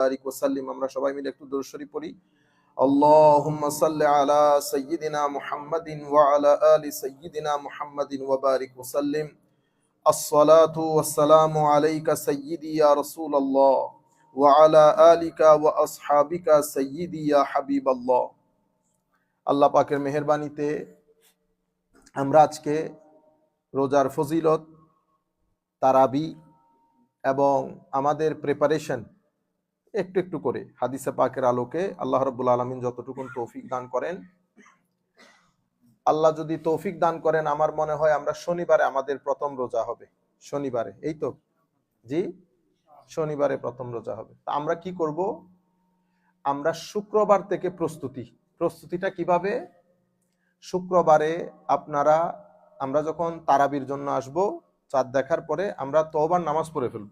বারিক ওয়াসাল্লিম। আমরা সবাই মিলে একটু দরুদ শরীফ পড়ি। আল্লাহুম্মা সাল্লি আলা সাইয়্যিদিনা মুহাম্মাদিন ওয়া আলা আলি সাইয়্যিদিনা মুহাম্মাদিন ওয়া বারিক ওয়াসাল্লিম। আসসালাতু ওয়াসসালামু আলাইকা সাইয়্যিদি ইয়া রাসূলুল্লাহ ওয়া আলা আলিকা ওয়া আসহাবিকা সাইয়্যিদি ইয়া হাবিবাল্লাহ। আল্লাহ পাকের মেহেরবানিতে আমরা আজকে রোজার ফজিলত, তারাবি এবং আমাদের প্রিপারেশন একটু একটু করে হাদিসে পাকের আলোকে আল্লাহ রাব্বুল আলামিন যতটুকুন তৌফিক দান করেন, আল্লাহ যদি তৌফিক দান করেন, আমার মনে হয় আমরা শনিবারে আমাদের প্রথম রোজা হবে। শনিবারে, এই তো জি, শনিবারে প্রথম রোজা হবে। তা আমরা কি করব? আমরা শুক্রবার থেকে প্রস্তুতিটা কিভাবে? শুক্রবারে আমরা যখন তারাবির জন্য আসব, চাঁদ দেখার পরে আমরা তওবার নামাজ পড়ে ফেলব,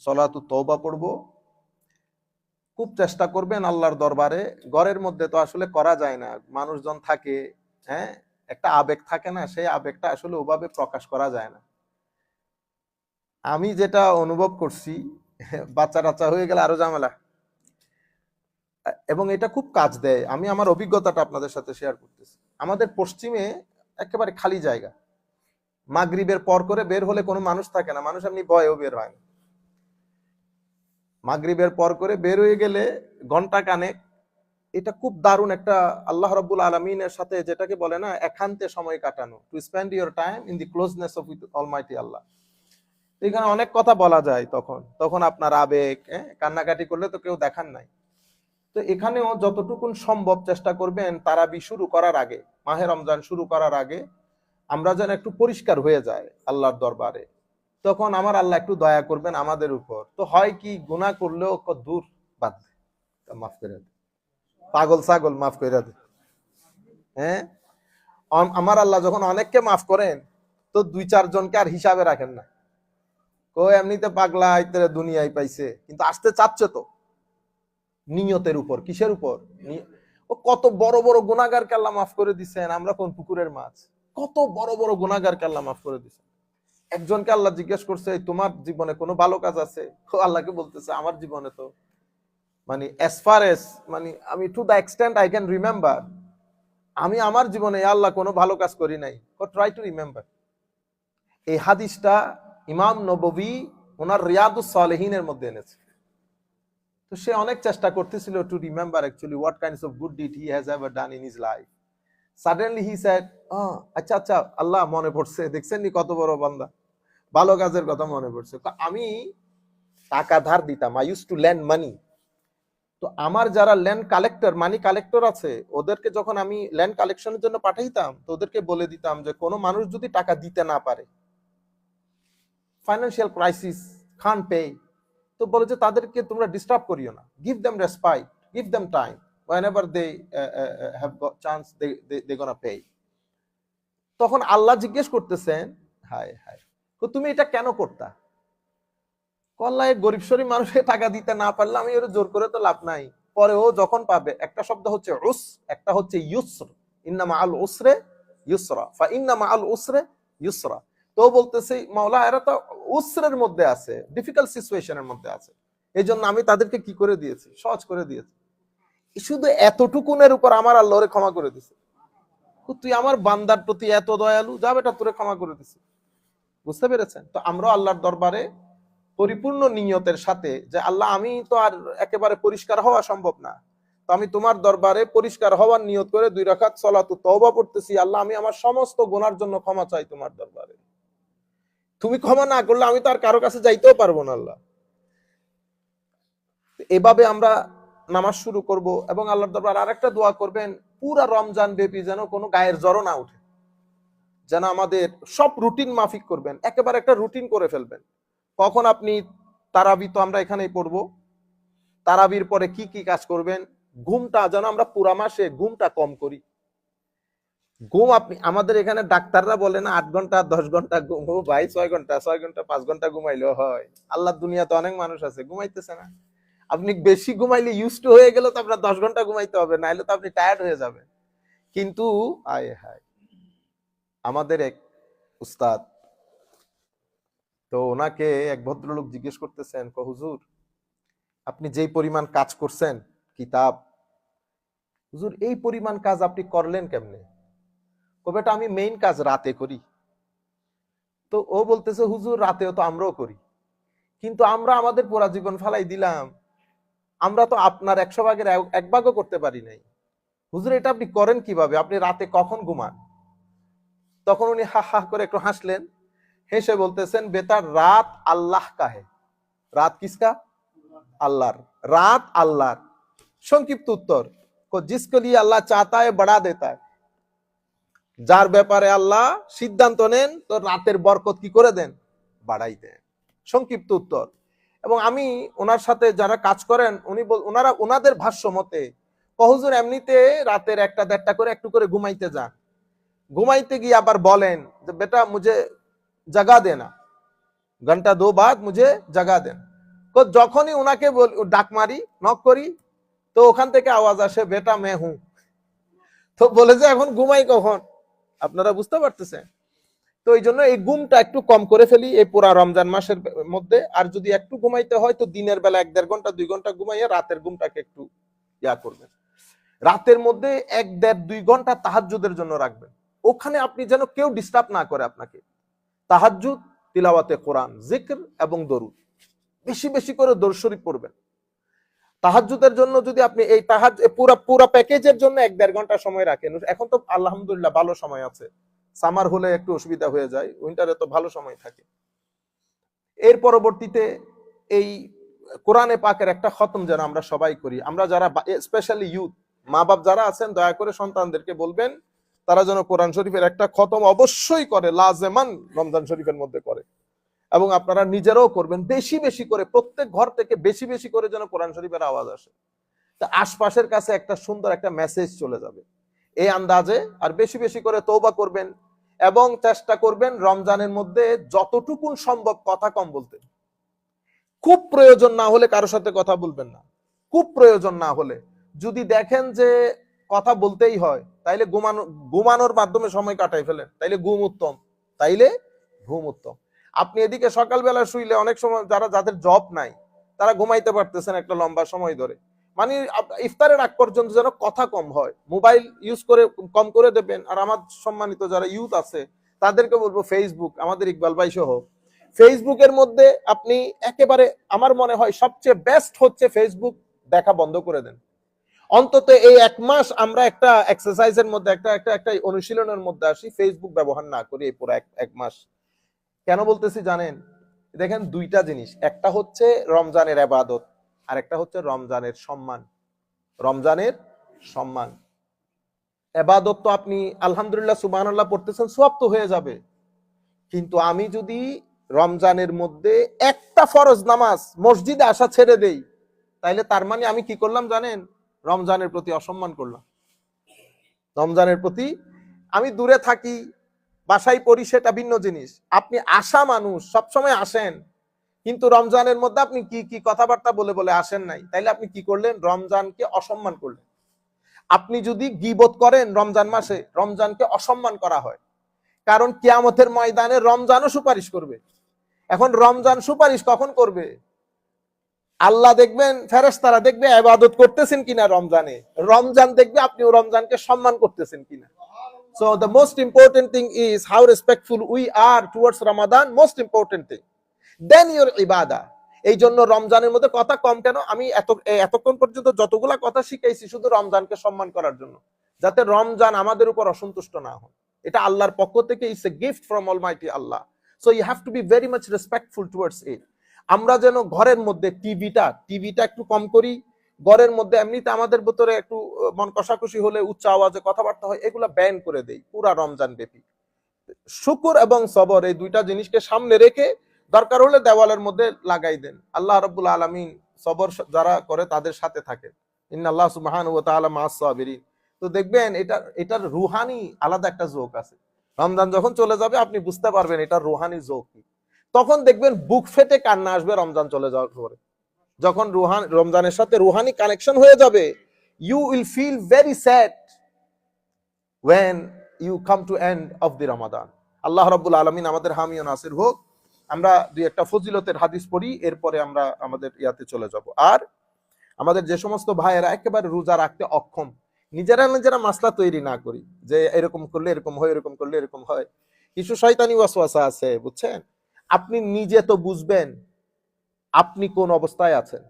সলাতু তওবা পড়ব। খুব চেষ্টা করবেন আল্লাহর দরবারে, ঘরের মধ্যে তো আসলে করা যায় না, মানুষজন থাকে, হ্যাঁ, একটা আবেগ থাকে না, সেই আবেগটা আসলে ওভাবে প্রকাশ করা যায় না। আমি যেটা অনুভব করছি, বাচ্চা টাচ্চা হয়ে গেলে আরো ঝামেলা, এবং এটা খুব কাজ দেয়। আমি আমার অভিজ্ঞতাটা আপনাদের সাথে শেয়ার করতেছি। আমাদের পশ্চিমে একেবারে খালি জায়গা, মাগরিবের পর করে বের হলে কোনো মানুষ থাকে না, মানুষ এমনি ভয়েও বের হয় না। মাগরিবের পর করে বের হয়ে গেলে ঘন্টা কানেক, এটা খুব দারুণ একটা আল্লাহ রাব্বুল আলামিনের সাথে, যেটাকে বলে না একান্তে সময় কাটানো, to spend your time in the closeness of almighty Allah. এখানে অনেক কথা বলা যায়। তখন আপনার আবেগ, কান্নাকাটি করলে তো কেউ দেখার নাই। তো এখানেও যতটুকুন সম্ভব চেষ্টা করবেন তারাবি শুরু করার আগে, মাহে রমজান শুরু করার আগে আমরা যেন একটু পরিষ্কার হয়ে যায় আল্লাহর দরবারে। তখন আমার আল্লাহ একটু দয়া করবেন আমাদের উপর। তো হয় কি, গুনাহ করলেও দূর, বাদ দে, মাফ করে দে, পাগল ছাগল মাফ করে দে। হ্যাঁ, আমার আল্লাহ যখন অনেককে মাফ করেন, তো 2-4 জনকে আর হিসাবে রাখেন না। এমনিতে পাগলা আইতে দুনিয়ায় পাইছে, কিন্তু আসতে চাচ্ছে তো নিয়তের উপর। কিসের উপর? ও কত বড় বড় গুনাহগারকে আল্লাহ মাফ করে দিচ্ছেন, আমরা কোন পুকুরের মাছ? কত বড় বড় গুনাহগারকে আল্লাহ মাফ করে দিচ্ছেন। একজনকে আল্লাহ জিজ্ঞেস করছে, তোমার জীবনে কোনো ভালো কাজ আছে? আল্লাহকে বলতেছে, আমার জীবনে তো as far as আমি to the extent I can remember, আমি আমার জীবনে আল্লাহ কোনো ভালো কাজ করি নাই। Try to remember. এই হাদিসটা ইমাম নববী ওনার রিয়াদুস সালেহিনের মধ্যে এনেছে। তো সে অনেক চেষ্টা করতেছিল to remember actually what kinds of good did he has ever done in his life. Suddenly he said, আচ্ছা আচ্ছা আল্লাহ, মনে পড়ছে, দেখছেন নি কত বড় বান্দা, ভালো কাজের কথা মনে পড়ছে। আমি টাকা ধার দিতাম, আই ইউজ টু লেন্ড মানি। তো আমার যারা ল্যান্ড কালেক্টর, মানি কালেক্টর আছে, ওদেরকে যখন আমি ল্যান্ড কালেকশনের জন্য পাঠাইতাম, তো ওদেরকে বলে দিতাম যে কোনো মানুষ যদি টাকা দিতে না পারে, ফাইন্যান্সিয়াল ক্রাইসিস, খান পে, তো বলে যে তাদেরকে তোমরা ডিস্টার্ব করিও না, give them respite, give them time, whenever they have got chance they gonna pay. তখন আল্লাহ জিজ্ঞেস করতেছেন, হায় হায়, তো তুমি এটা কেন করতা? আল্লাহ, গরিব শরীফ মানুষকে টাকা দিতে না পারলে আমি ওর জোর করে তো লাভ নাই। পরে ও যখন পাবে, একটা শব্দ হচ্ছে উস, একটা হচ্ছে ইউসর, ইন্না মাআল উসরে ইউসরা, ফা ইন্না মাআল উসরে ইউসরা। তো বলতেছে, মাওলা এরা তো উসরের মধ্যে আছে, ডিফিকাল্ট সিচুয়েশনের মধ্যে আছে, এই জন্য আমি তাদেরকে কি করে দিয়েছি, সহজ করে দিয়েছি। শুধু এতটুকুনের উপর আমার আল্লাহ ওরে ক্ষমা করে দিছে। তুই আমার বান্দার প্রতি এত দয়ালু, যা বেটা তোরে ক্ষমা করে দিছে। বুঝতে পেরেছেন? তো আমরা আল্লাহর দরবারে পরিপূর্ণ নিয়তের সাথে, যে আল্লাহ, আমি তো আর একেবারে পরিষ্কার হওয়া সম্ভব না, তো আমি তোমার দরবারে পরিষ্কার হওয়ার নিয়ত করে 2 রাকাত সালাতু তওবা পড়তেছি। আল্লাহ, আমি আমার সমস্ত গুনার জন্য ক্ষমা চাই তোমার দরবারে। তুমি ক্ষমা না করলে আমি তো আর কারো কাছে যাইতেও পারবো না আল্লাহ। এভাবে আমরা নামাজ শুরু করব, এবং আল্লাহর দরবারে আরেকটা দোয়া করবেন, পুরা রমজান ব্যাপী যেন কোনো গায়ের জ্বর না উঠে, যেন আমাদের সব রুটিন মাফিক করবেন, একেবারে একটা রুটিন করে ফেলবেন। কখন আপনি তারাবি তো আমরা এখানেই পড়বো, তারাবির পরে কি কি কাজ করবেন, ঘুমটা যেন আমরা পুরা মাসে ঘুমটা কম করি। ঘুম, আপনি আমাদের এখানে ডাক্তাররা বলে না 8 ঘন্টা 10 ঘন্টা ঘুম, ভাই 6 ঘন্টা 5 ঘন্টা ঘুমাইলেও হয়। আল্লাহ, দুনিয়াতে অনেক মানুষ আছে ঘুমাইতেছে না। আপনি বেশি ঘুমাইলে ইউজ টু হয়ে গেলে তো আপনার 10 ঘন্টা ঘুমাইতে হবে, নাইলে তো আপনি টায়ার্ড হয়ে যাবেন। কিন্তু আয় হায়, আমাদের এক উস্তাদ, তো ওনাকে এক ভদ্রলোক জিজ্ঞেস করতেছেন, হুজুর আপনি যেই পরিমাণ কাজ করছেন, কিতাব, হুজুর এই পরিমাণ কাজ আপনি করলেন কেমনে? বেটা আমি মেইন কাজ রাতে করি। তো ও বলতেছে হুজুর রাতেও তো আমরাও করি, কিন্তু আমরা আমাদের পুরা জীবন ফালাই দিলাম, আমরা তো আপনার 100 ভাগের 1 ভাগও করতে পারি নাই। হুজুর এটা আপনি করেন কিভাবে? আপনি রাতে কখন ঘুমান? তখন উনি হা হা করে একটু হাসলেন, হেসে বলতেছেন বেটা রাত আল্লাহ কা হে। রাত কিসকা? আল্লাহর। রাত আল্লাহর। সংক্ষিপ্ত উত্তর, জিসকো লিয়ে আল্লাহ চাহতা है बढ़ा देता है। যার ব্যাপারে আল্লাহ সিদ্ধান্ত নেন তো রাতের বরকত কি করে দেন? বাড়াই দেন। সংক্ষিপ্ত উত্তর। এবং আমি ওনার সাথে যারা কাজ করেন ওনারা ওনাদের ভাষ্য মতে হুজুর এমনিতে রাতের 1টা 1.5টা করে একটু করে ঘুমাইতে যান, ঘুমাইতে গিয়ে আবার বলেন যে বেটা মুঝে জাগা দেনা, ঘন্টা 2 বাদ মুঝে জাগা দেন। তো যখনই ওনাকে ডাক মারি, নক করি, তো ওখান থেকে আওয়াজ আসে বেটা মে হুঁ। তো বলে যে এখন ঘুমাই কখন? আপনারা বুঝতে পারতেছেন? তো এই জন্য এই ঘুমটা একটু কম করে ফেলি এই পুরা রমজান মাসের মধ্যে। আর যদি একটু ঘুমাইতে হয় তো দিনের বেলা 1-1.5 ঘন্টা 2 ঘন্টা ঘুমাইয়া রাতের ঘুমটাকে একটু ইয়া করবেন। রাতের মধ্যে 1-1.5-2 ঘন্টা তাহাজ্জুদের জন্য রাখবেন। ওখানে আপনি যেন কেউ ডিস্টার্ব না করে আপনাকে। তাহাজ্জুদ, তিলাওয়াতে কোরআন, জিক্র এবং দরুদ, বেশি বেশি করে দরুদ শরীফ পড়বেন। তাহাজ্জুদের জন্য যদি আপনি এই পুরা প্যাকেজের জন্য 1-1.5 ঘন্টা সময় রাখেন, এখন তো আলহামদুলিল্লাহ ভালো সময় আছে, সামার হলে একটু অসুবিধা হয়ে যায়, উইন্টারে তো ভালো সময় থাকে। এর পরবর্তীতে এই কোরআনে পাকের একটা খতম যেন আমরা সবাই করি। আমরা যারা স্পেশালি ইউথ, মা বাপ যারা আছেন দয়া করে সন্তানদেরকে বলবেন তারা যেন কোরআন শরীফের একটা খতম অবশ্যই করে, লাজেমান রমজান শরীফের মধ্যে করে। এবং আপনারা নিজেরাও করবেন বেশি বেশি করে, প্রত্যেক ঘর থেকে বেশি বেশি করে যেন কোরআন শরীফের আওয়াজ আসে। তা আশপাশের কাছে একটা সুন্দর একটা মেসেজ চলে যাবে এই আন্দাজে। আর বেশি বেশি করে তওবা করবেন এবং চেষ্টা করবেন রমজানের মধ্যে যতটুকুন সম্ভব কথা কম বলতে। খুব প্রয়োজন না হলে কারোর সাথে কথা বলবেন না। খুব প্রয়োজন না হলে, যদি দেখেন যে কথা বলতেই হয় তাইলে ঘুমানোর মাধ্যমে সময় কাটাই ফেলেন, তাইলে ঘুম উত্তম, তাইলে ঘুম উত্তম। আপনি এদিকে সকালবেলা শুইলে অনেক সময় যাদের জব নাই তারা ঘুমাইতে পারতেছেন একটা লম্বা সময় ধরে, মানে ইফতারের আগ পর্যন্ত যেন কথা কম হয়, মোবাইল ইউজ করে কম করে দেবেন। আর আমার সম্মানিত যারা ইউথ আছে তাদেরকে বলবো ফেসবুক, আমাদের ইকবাল ভাই সহ ফেসবুকের মধ্যে আপনি একেবারে, আমার মনে হয় সবচেয়ে বেস্ট হচ্ছে ফেসবুক দেখা বন্ধ করে দেন। অন্তত এই 1 মাস আমরা একটা এক্সারসাইজের মধ্যে একটা অনুশীলনের মধ্যে আসি, ফেসবুক ব্যবহার না করি এই পুরো 1 মাস। কেন বলতেছি জানেন? দেখেন 2টা জিনিস, একটা হচ্ছে রমজানের ইবাদত আর একটা হচ্ছে রমজানের সম্মান। রমজানের সম্মান, ইবাদত তো আপনি আলহামদুলিল্লাহ সুবহানাল্লাহ পড়তেছেন, সওয়াব তো হয়ে যাবে। কিন্তু আমি যদি রমজানের মধ্যে একটা ফরজ নামাজ মসজিদে আসা ছেড়ে দেই, তাইলে তার মানে আমি কি করলাম জানেন? রমজানের প্রতি অসম্মান করলাম। রমজানের প্রতি আমি দূরে থাকি, বাসায় পড়ি, সেটা ভিন্ন জিনিস। আপনি আসা মানুষ, সবসময় আসেন, কিন্তু রমজানের মধ্যে আপনি কি কি কথাবার্তা বলে বলে আসেন নাই, তাইলে আপনি কি করলেন? রমজানকে অসম্মান করলেন। আপনি যদি গীবত করেন রমজান মাসে, রমজানকে অসম্মান করা হয়, কারণ কিয়ামতের ময়দানে রমজানও সুপারিশ করবে। এখন রমজান সুপারিশ কখন করবে? আল্লাহ দেখবেন, ফেরেশতারা দেখবে ইবাদত করতেছেন কিনা রমজানে, রমজান দেখবে আপনিও রমজানকে সম্মান করতেছেন কিনা। So the most important thing is how respectful we are towards Ramadan, most important thing, then your ibadah. এই জন্য রমজানের মধ্যে কথা কম কেন? আমি এতক্ষণ পর্যন্ত যতগুলা কথা শিখাইছি শুধু রমজানকে সম্মান করার জন্য, যাতে রমজান আমাদের উপর অসন্তুষ্ট না হয়। এটা আল্লাহর পক্ষ থেকে, it's a gift from almighty Allah. So you have to be very much respectful towards it. আমরা যেন ঘরের মধ্যে টিভিটা একটু কম করি। ঘরের মধ্যে এমনিতে আমাদের ভিতরে একটু মন কষাকষি হলে উচ্চ আওয়াজে কথাবার্তা হয়, এগুলা ব্যান করে দেই পুরা রমজান ব্যাপী। শুকর এবং সবর এই 2টা জিনিসকে সামনে রেখে দরকার হলে দেওয়ালের মধ্যে লাগাই দেন। আল্লাহ রাব্বুল আলামিন সবর যারা করে তাদের সাথে থাকে, ইন্নাল্লাহ সুবহানাহু ওয়া তাআলা মা'আস সাবিরিন। তো দেখবেন এটার রুহানি আলাদা একটা জোক আছে। রমজান যখন চলে যাবে আপনি বুঝতে পারবেন এটার রুহানি জোক কি। তখন দেখবেন বুক ফেটে কান্না আসবে রমজান চলে যাওয়ার পরে। যখন রমজানের সাথে রুহানি কানেকশন হয়ে যাবে, you will feel very sad when you come to end of the Ramadan. আল্লাহ রাব্বুল আলামিন আমাদের হামি ও নাসির হোক। আমরা 2-1টা ফজিলতের হাদিস পড়ি, এরপরে আমরা আমাদের ইয়াতে চলে যাব। আর আমাদের যে সমস্ত ভাইয়েরা একেবারে রোজা রাখতে অক্ষম, নিজেরা নিজেরা মাসলা তৈরি না করি যে এরকম করলে এরকম হয়, এরকম করলে এরকম হয়। কিছু শয়তানি ওয়াসওয়াসা আছে, বুঝছেন? আপনি নিজে তো বুঝবেন আপনি কোন অবস্থায় আছেন।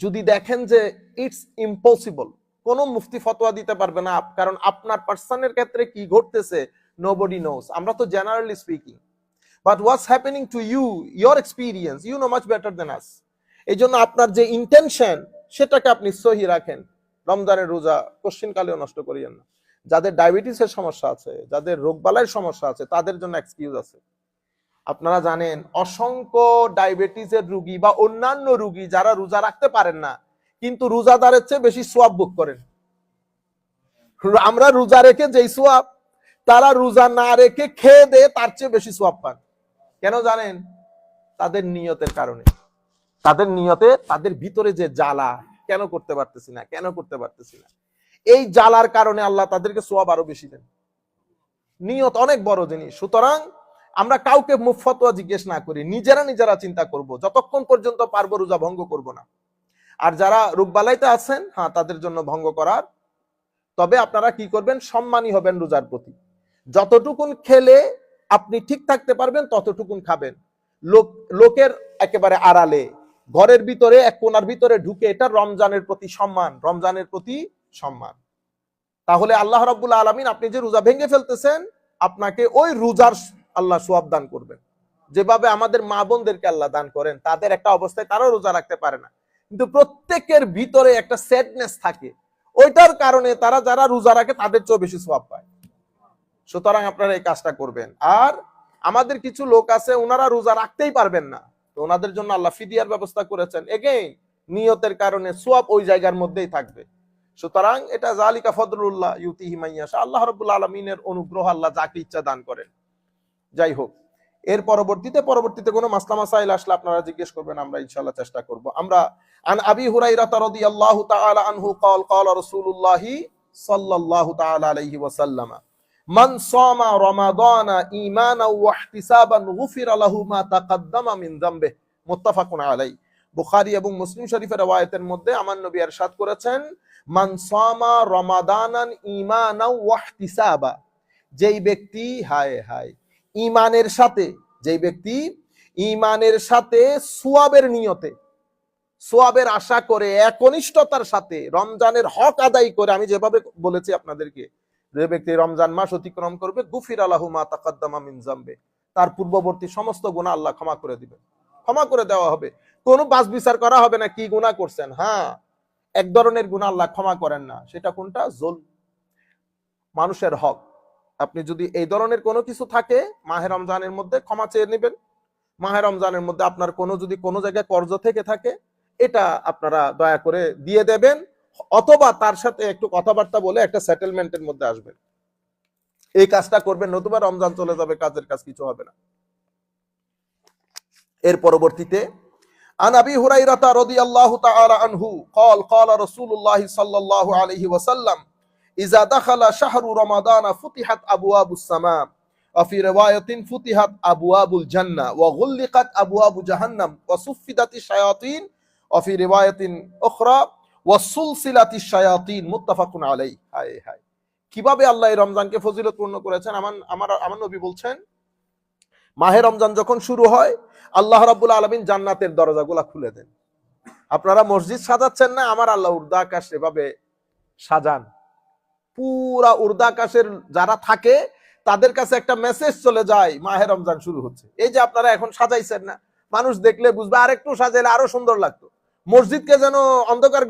যদি দেখেন যে ইটস ইম্পসিবল, কোন মুফতি ফতোয়া দিতে পারবে না, কারণ আপনার পার্সনের ক্ষেত্রে কি ঘটতেছে নোবডি নোস। আমরা তো generally speaking, but what's happening to you, your experience, you know much better than us. এই জন্য আপনার যে ইন্টেনশন সেটাকে আপনি সহি রাখেন। রমজানের রোজা কোশ্চিনকালেও নষ্ট করিয়েন না। যাদের ডায়াবেটিসের সমস্যা আছে, যাদের রোগবালাইয়ের সমস্যা আছে, তাদের জন্য এক্সকিউজ আছে। আপনারা জানেন অসংখ্য ডায়াবেটিসের রোগী বা অন্যান্য রোগী যারা রোজা রাখতে পারেন না, কিন্তু রোজাদারের চেয়ে বেশি সোয়াব ভোগ করেন। আমরা রোজা রেখে যেই সোয়াব, তারা রোজা না রেখে খেয়ে দিয়ে তার চেয়ে বেশি সোয়াব পান। কেন জানেন? তাদের নিয়তের কারণে। তাদের নিয়তে, তাদের ভিতরে যে জ্বালা, কেন করতে পারতেছি না, কেন করতে পারতেছি না, এই জ্বালার কারণে আল্লাহ তাদেরকে সোয়াব আরো বেশি দেন। নিয়ত অনেক বড় জিনিস। সুতরাং আমরা কাউকে মুফতোয়া জিজ্ঞেস না করি, নিজেরা নিজেরা চিন্তা করব, যতক্ষণ পর্যন্ত পারবো রোজা ভঙ্গ করব না। আর যারা রোগবালাইতে আছেন, হ্যাঁ, তাদের জন্য ভঙ্গ করার, তবে আপনারা কি করবেন, সম্মানী হবেন রোজার প্রতি। যতটুকুন খেলে আপনি ঠিক থাকতে পারবেন ততটুকুন খাবেন। লোকের একেবারে আড়ালে, ঘরের ভিতরে এক কোণার ভিতরে ঢুকে, এটা রমজানের প্রতি সম্মান, রমজানের প্রতি সম্মান। তাহলে আল্লাহ রাব্বুল আলামিন, আপনি যে রোজা ভেঙে ফেলতেছেন, আপনাকে ওই রোজার আল্লাহ সওয়াব দান করবেন। যেভাবে আমাদের মা বোনদেরকে আল্লাহ দান করেন, তাদের একটা অবস্থায় তারাও রোজা রাখতে পারে না, কিন্তু প্রত্যেকের ভিতরে একটা স্যাডনেস থাকে, ওইটার কারণে তারা যারা রোজা রাখে তাদের চেয়ে বেশি সওয়াব পায়। সুতরাং আপনারা এই কাজটা করবেন। আর আমাদের কিছু লোক আছে, ওনারা রোজা রাখতেই পারবেন না, তো ওনাদের জন্য আল্লাহ ফিদিয়ার ব্যবস্থা করেছেন। এগেইন নিয়তের কারণে সওয়াব ওই জায়গার মধ্যেই থাকবে। সুতরাং এটা জালিকা ফদলুল্লাহ ইউতিহি মান ইয়াশা, আল্লাহ রাব্বুল আলামিনের অনুগ্রহ, আল্লাহ যাকে ইচ্ছা দান করেন। যাই হোক, এর পরবর্তীতে কোনো মাসলা মাসাইল আসলে আপনারা জিজ্ঞেস করবেন, আমরা ইনশাআল্লাহ চেষ্টা করব। আমরা আন আবি হুরাইরা রাদিয়াল্লাহু তাআলা আনহু قال قال رسول الله صلى الله تعالى عليه وسلم من صام رمضان ايمانا واحتسابا غفر له ما تقدم من ذنبه মুত্তাফাক আলাইহি। বুখারী এবং মুসলিম শরীফের রওয়ায়াতের মধ্যে আমার নবী ইরশাদ করেছেন, মান সামা রমাদানান ঈমানাও ওয়াহতিসাবা, যেই ব্যক্তি ঈমানের সাথে, যেই ব্যক্তি ঈমানের সাথে সোয়াবের নিয়তে, সোয়াবের আশা করে, একনিষ্ঠতার সাথে রমজানের হক আদায় করে, আমি যেভাবে বলেছি আপনাদেরকে, যে ব্যক্তি রমজান মাস অতিক্রম করবে, গুফিরা লাহু মা তাকাদ্দামা মিন যামবে, তার পূর্ববর্তী সমস্ত গুনাহ আল্লাহ ক্ষমা করে দিবেন, ক্ষমা করে দেওয়া হবে। কোনো বাছ বিচার করা হবে না কি গুনাহ করছেন। হ্যাঁ, এক ধরনের গুনাহ আল্লাহ ক্ষমা করেন না, সেটা কোনটা? জুলম, মানুষের হক। আপনি যদি এই ধরনের কোনো কিছু থাকে, মাহে রমজানের মধ্যে ক্ষমা চেয়ে নেবেন। মাহে রমজানের মধ্যে আপনার যদি কোনো জায়গায় কর্জ থেকে থাকে, এটা আপনারা দয়া করে দিয়ে দেবেন, অথবা তার সাথে একটু কথাবার্তা বলে একটা সেটেলমেন্টের মধ্যে আসবেন। এই কাজটা করবেন, নতুবা রমজান চলে যাবে, কাজের কাজ কিছু হবে না। এর পরবর্তীতে আন আবি হুরাইরা রাদিয়াল্লাহু তাআলা আনহু قال قال رسول الله صلى الله عليه وسلم إذا دخل شهر رمضان فتحت أبواب السماء وفي رواية فتحت أبواب الجنة وغلقت أبواب جهنم وصفدت الشياطين وفي رواية أخرى وسلسلت الشياطين متفق عليه। হায় হায়, কিভাবে আল্লাহ এই রমজানকে ফজিলতপূর্ণ করেছেন। আমার নবী বলছেন, মাহে রমজান যখন শুরু হয়, আল্লাহ রাব্বুল আলামিন জান্নাতের দরজাগুলা খুলে দেন। আপনারা মসজিদ সাজাচ্ছেন না, আমার আল্লাহ উর্দা আকাশ এভাবে সাজান। পুরা উর্দা আকাশের যারা থাকে তাদের কাছে একটা মেসেজ চলে যায়, মাহে রমজান শুরু হচ্ছে। এই যে আপনারা এখন সাজাইছেন না, মানুষ দেখলে বুঝবে, আর একটু সাজাইলে আরো সুন্দর লাগতো। মসজিদকে যেন অন্ধকার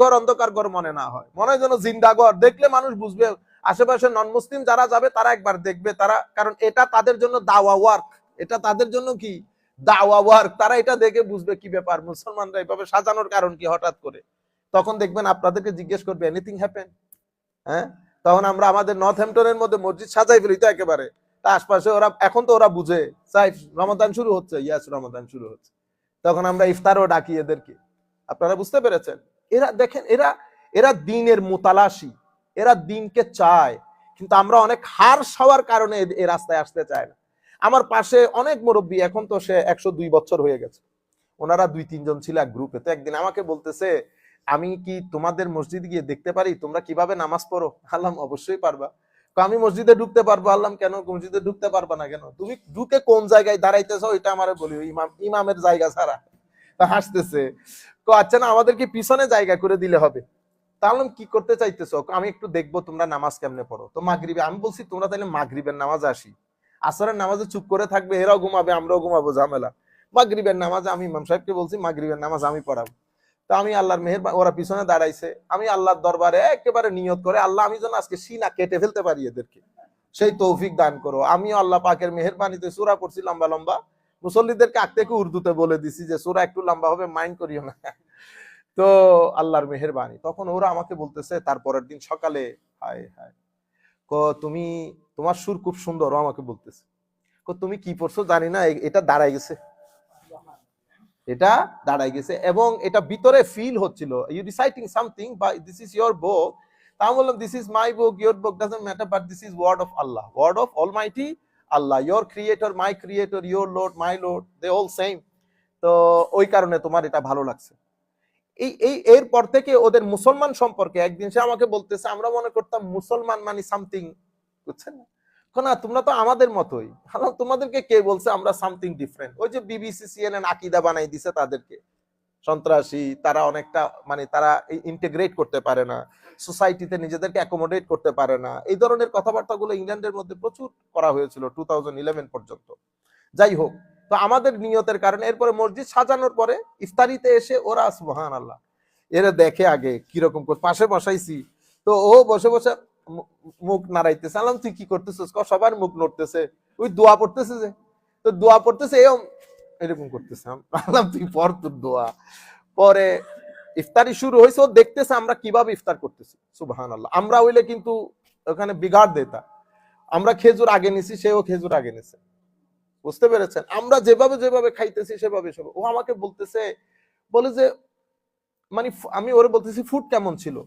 ঘর মনে না হয়, মনে হয় যেন জিন্দা ঘর। দেখলে মানুষ বুঝবে, আশেপাশে নন মুসলিম যারা যাবে তারা একবার দেখবে, তারা, কারণ এটা তাদের জন্য দাওয়া ওয়ার্ক, এটা তাদের জন্য কি দাওয়া ওয়ার্ক। তারা এটা দেখে বুঝবে কি ব্যাপার, মুসলমানরা এভাবে সাজানোর কারণ কি হঠাৎ করে। তখন দেখবেন আপনাদেরকে জিজ্ঞেস করবে, এনিথিং হ্যাপেন? হ্যাঁ, তখন আমরা আমাদের নর্থ হ্যাম্পটনের মধ্যে মসজিদ সাজাই ফেলি তো একেবারে, তা আশপাশে ওরা, এখন তো ওরা বুঝে রমাদান শুরু হচ্ছে, ইয়াস রমাদান শুরু হচ্ছে, তখন আমরা ইফতারও ডাকি এদেরকে। আপনারা বুঝতে পেরেছেন? এরা দেখেন, এরা দিনের মুতালাশি, এরা দিনকে চায়, কিন্তু আমরা অনেক হার্শ হওয়ার কারণে এই রাস্তায় আসতে চায় না। আমার পাশে অনেক মুরব্বী, এখন তো সে 102 বছর হয়ে গেছে, ওনারা 2-3 জন ছিল এক গ্রুপে, তো একদিন আমাকে বলতেছে আমি কি তোমাদের মসজিদ গিয়ে দেখতে পারি তোমরা কিভাবে নামাজ পড়ো? আল্লাহ অবশ্যই পারবা। আমি মসজিদে ঢুকতে পারবো। আল্লাহ কেন মসজিদে ঢুকতে পারবা না কেন? তুমি ঢুকে কোন জায়গায় দাঁড়াইতেছো এটা আমারে বলি, ইমামের জায়গা ছাড়া। হাসতেছে, আচ্ছা না আমাদের কি পিছনে জায়গা করে দিলে হবে? তাহলে কি করতে চাইতেছো? আমি একটু দেখবো তোমরা নামাজ কেমনে পড়ো। তো মাগরিবে আমি বলছি তোমরা তাহলে মাগরিবের নামাজে আসি, আসরের নামাজে চুপ করে থাকবে, এরাও ঘুমাবে আমরাও ঘুমাবো, ঝামেলা। মাগরিবের নামাজে আমি ইমাম সাহেবকে বলছি মাগরিবের নামাজ আমি পড়াবো। তো আমি আল্লাহর মেহেরবানি, ওরা পিছনে দাঁড়াইছে, আমি আল্লাহর দরবারে একেবারে নিয়ত করে, আল্লাহ আমি যেন আজকে সিনা কেটে ফেলতে পারি এদেরকে, সেই তৌফিক দান করো। আমিও আল্লাহ পাকের মেহেরবানিতে সূরা পড়ছি লম্বা লম্বা, মুসল্লিদেরকে আগ থেকে উর্দুতে বলে দিছি যে সূরা একটু লম্বা হবে, মাইন্ড করিও না। তো আল্লাহর মেহেরবানি, তখন ওরা আমাকে বলতেছে তারপরের দিন সকালে, হায় হায় তুমি, তোমার সুর খুব সুন্দর। ও আমাকে বলতেছে তুমি কি পড়ছো জানি না, এটা দাঁড়ায় গেছে, এটা দাঁড়ায় গেছে, এবং এটা ভিতরে ফিল হচ্ছিল, ইউ রিসাইটিং সামথিং বা দিস ইজ ইয়োর বুক। তা আমি বললাম this is my book, your book doesn't matter, but this is word of Allah, word of almighty Allah, your creator, my creator, your lord, my lord, they all same. তো ওই কারণে তোমার এটা ভালো লাগছে। এরপর থেকে ওদের মুসলমান সম্পর্কে একদিন সে আমাকে বলতেছে, আমরা মনে করতাম মুসলমান মানে সামথিং, বুঝছেন না, তোমরা তো আমাদের মতোই। তোমাদেরকে কে বলছে আমরা সামথিং ডিফারেন্ট? ওই যে বিবিসি সিএনএন আকিদা বানাই দিছে তাদেরকে, সন্ত্রাসী, তারা অনেকটা মানে তারা ইন্টিগ্রেট করতে পারে না, সোসাইটিতে নিজেদেরকে অ্যাকোমোডেট করতে পারে না, এই ধরনের কথাবার্তাগুলো ইংল্যান্ডের মধ্যে প্রচুর করা হয়েছিল 2011 পর্যন্ত। যাই হোক, তো আমাদের নিয়তের কারণে এরপরে মসজিদ সাজানোর পরে ইফতারিতে এসে ওরা সুবহানাল্লাহ এরা দেখে আগে কিরকম পাশে বসাইছি, তো ও বসে বসে মুখ নাড়াইতেছে। আলাম তুই কি করতেছিস? সবার মুখ নড়তেছে, ওই দোয়া পড়তেছে যে, তো দোয়া পড়তেছে এরকম করতেছে। আলাম তুই পর তোর দোয়া। পরে ইফতারি শুরু হয়েছে, ও দেখতেছে আমরা কিভাবে ইফতার করতেছি। সুবহানাল্লাহ, আমরা হইলে কিন্তু ওখানে বিগাড় দেতা, আমরা খেজুর আগে নিছি, সেও খেজুর আগে নিছে, বুঝতে পেরেছেন? আমরা যেভাবে যেভাবে খাইতেছি সেভাবে সেভাবে। ও আমাকে বলতেছে, বলে যে মানে আমি ওরে বলতেছি ফুড কেমন ছিল,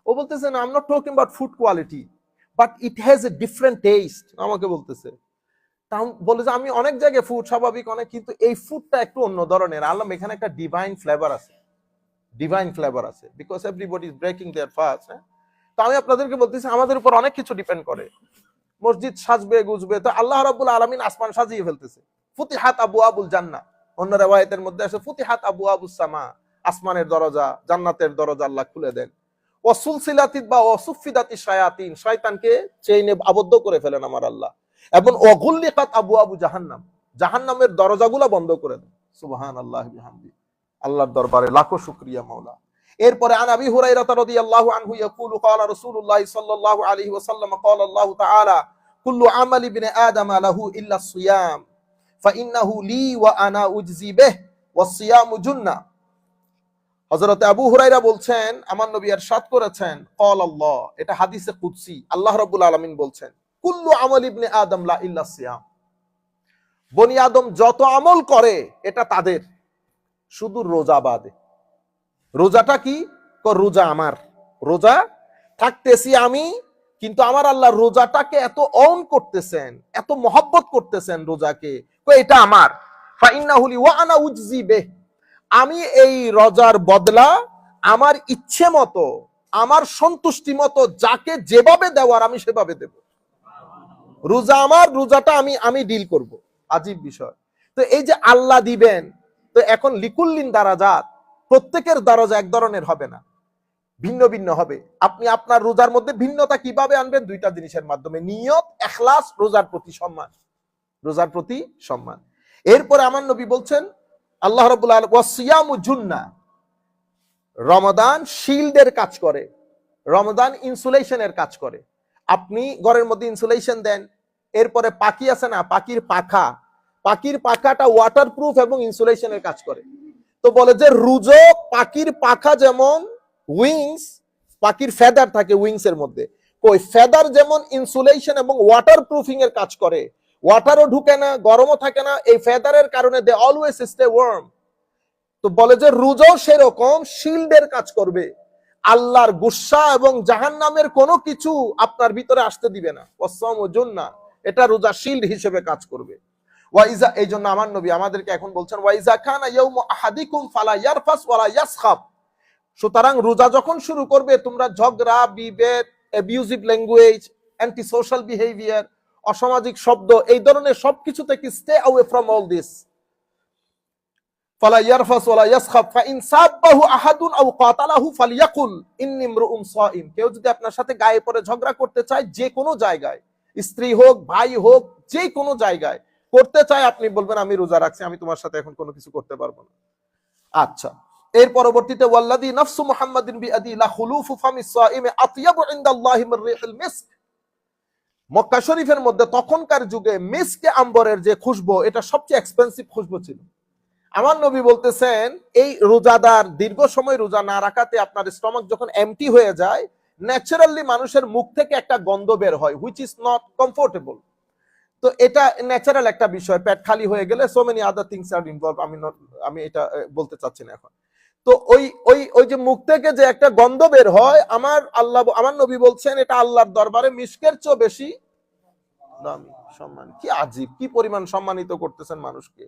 ও বলতেছে না, I am not talking about food quality but it has a different taste. আমাকে বলতেছে, তা বলে যে আমি অনেক জায়গায় ফুড স্বাভাবিক অনেক, কিন্তু এই ফুডটা একটু অন্য ধরনের। আল্লাহ এখানে একটা ডিভাইন ফ্লেভার আছে, ডিভাইন ফ্লেভার আছে, because everybody is breaking their fast. তো আমি আপনাদেরকে বলতেছি আমাদের উপর অনেক কিছু ডিপেন্ড করে। মসজিদ সাজবে গুজবে, তো আল্লাহ রাব্বুল আলামিন আসমান সাজিয়ে ফেলতেছে। ফুতিহাত আবওয়াবুল জান্নাহ, অন্য riwayat-এর মধ্যে আছে ফুতিহাত আবওয়াবুস সামা, আসমানের দরজা, জান্নাতের দরজা আল্লাহ খুলে দেন। ওয়াসুলসিলাতিত বা ওয়াসুফিদাতিশ শায়াতিন, শয়তানকে চেইনে আবদ্ধ করে ফেলেন আমার আল্লাহ, এবং ওয়াগুল্লিকাত আবওয়াবু জাহান্নাম, জাহান্নামের দরজাগুলো বন্ধ করে দেন। সুবহানাল্লাহি বিহামদি, আল্লাহর দরবারে লাখো শুকরিয়া মাওলা। এরপরে আন আবি হুরায়রা রাদিয়াল্লাহু আনহু ইয়াকুলু ক্বালা রাসূলুল্লাহ সাল্লাল্লাহু আলাইহি ওয়াসাল্লাম ক্বালা আল্লাহু তাআলা কুল্লু আমালি ইবনি আদম লাহু ইল্লা সিয়াম ফাইন্নাহু লি ওয়া আনা উজজি বিহি ওয়াস-সিয়ামু জুন্নাহ। হযরত আবু হুরায়রা বলছেন, আমার নবী ইরশাদ করেছেন, ক্বাল আল্লাহ, এটা হাদিসে কুদসি, আল্লাহ রাব্বুল আলামিন বলছেন, কুল্লু আমালি ইবনি আদম লা ইল্লা সিয়াম, বনি আদম যত আমল করে এটা তাদের, শুধু রোজা বাদে। রোজাটা কি? রোজা আমার, রোজা থাকতেছি আমি, কিন্তু আমার আল্লাহ রোজাটাকে এত অন করতেছেন, এত মহব্বত করতেছেন রোজাকে, এটা আমার। ফাইন্নাহু লি ওয়া আনা উজজি বিহি, আমি এই রোজার বদলা আমার ইচ্ছে মতো, আমার সন্তুষ্টি মতো যাকে যেভাবে দেওয়ার আমি সেভাবে দেব। রোজা আমার, রোজাটা আমি ডিল করব। আজীব বিষয়। তো এই যে আল্লাহ দিবেন, তো এখন লিকুল্লিন দারাজাত, প্রত্যেকের দরজা এক ধরনের হবে না, ভিন্ন ভিন্ন হবে। আপনি আপনার রোজার মধ্যে ভিন্নতা কিভাবে আনবেন? দুইটা জিনিসের মাধ্যমে, নিয়ত, ইখলাস, রোজার প্রতি সম্মান, রোজার প্রতি সম্মান। এরপরে আমার নবী বলছেন, আল্লাহ রাব্বুল আলামিন ওয়াসিয়ামু জুন্নাহ, রমাদান শিল্ডের কাজ করে, রমাদান ইনসুলেশনের কাজ করে। আপনি ঘরের মধ্যে ইনসুলেশন দেন, এরপরে পাখি আছে না, পাখির পাখা, পাখির পাখাটা ওয়াটারপ্রুফ এবং ইনসুলেশনের কাজ করে। তো বলে যে রুজো পাখির পাখা যেমন উইংস, পাখির ফেদার থাকে উইংস এর মধ্যে, কই ফেদার যেমন ইনসুলেশন এবং ওয়াটারপ্রুফিং এর কাজ করে, ওয়াটারও ঢুকে না, গরমও থাকে না, এই ফেদারের কারণে দে অলওয়েজ স্টে ওয়ার্ম। তো বলে যে রোজাও সেরকম শিল্ডের কাজ করবে, আল্লাহর গুসা এবং জাহান্নামের কোনো কিছু আপনার ভিতরে আসতে দিবে না। ওয়াসসামু জুন্নাহ, এটা রোজা শিল্ড হিসেবে কাজ করবে। ওয়াইজা, এই জন্য আমার নবী আমাদেরকে এখন বলছেন, ওয়াইজা কানা ইয়াউমু আহাদিকুম ফালা ইয়ারফাস ওয়ালা ইয়াসখাব, সুতরাং রোজা যখন শুরু করবে, তোমরা ঝগড়া, বিভেদ, abusive language, anti social behaviour, অসামাজিক শব্দ, এই ধরনের সবকিছু থেকে stay away from all this. ফালা ইয়ারফাস ওয়ালা ইয়াসখাব ফাইন সাব্বাহু আহাদুন আও কাতালাহু ফালিয়াকুল ইন্নী ইমরুউন সাইম। কেউ যদি আপনার সাথে গায়ে পড়ে ঝগড়া করতে চায়, যে কোনো জায়গায়, স্ত্রী হোক, ভাই হোক, যে কোনো জায়গায় করতে চায়, আপনি বলবেন আমি রোজা রাখছি, আমি তোমার সাথে এখন কোনো কিছু করতে পারবো না। আচ্ছা, এর পরবর্তীতে ওয়াল্লাযী নাফসু মুহাম্মাদিন বিয়াদি লা খুলুফু ফামিস সাইমি আতয়াবু ইনদাল্লাহি মির রিহিল মিস্ক। মক্কা শরীফের মধ্যে তখনকার যুগে মিস্কে আম্বরের যে খুশবু, এটা সবচেয়ে এক্সপেন্সিভ খুশবু ছিল। আমার নবী বলতেছেন, এই রোজাদার দীর্ঘ সময় রোজা না রাখাতে আপনার স্টমাক যখন এমটি হয়ে যায়, ন্যাচারালি মানুষের মুখ থেকে একটা গন্ধ বের হয়, হুইচ ইজ নট কমফোর্টেবল। তো এটা ন্যাচারাল একটা বিষয়, পেট খালি হয়ে গেলে so many other things are involve. আমি এটা বলতে চাচ্ছি না এখন। তো ওই যে মুখ থেকে যে একটা গন্ধ বের হয়, আমার নবী বলছেন এটা আল্লাহর দরবারে মিস্কের চেয়ে বেশি দামি, সম্মান। কি আজীব, কি পরিমাণ সম্মানিত করতেছেন মানুষকে।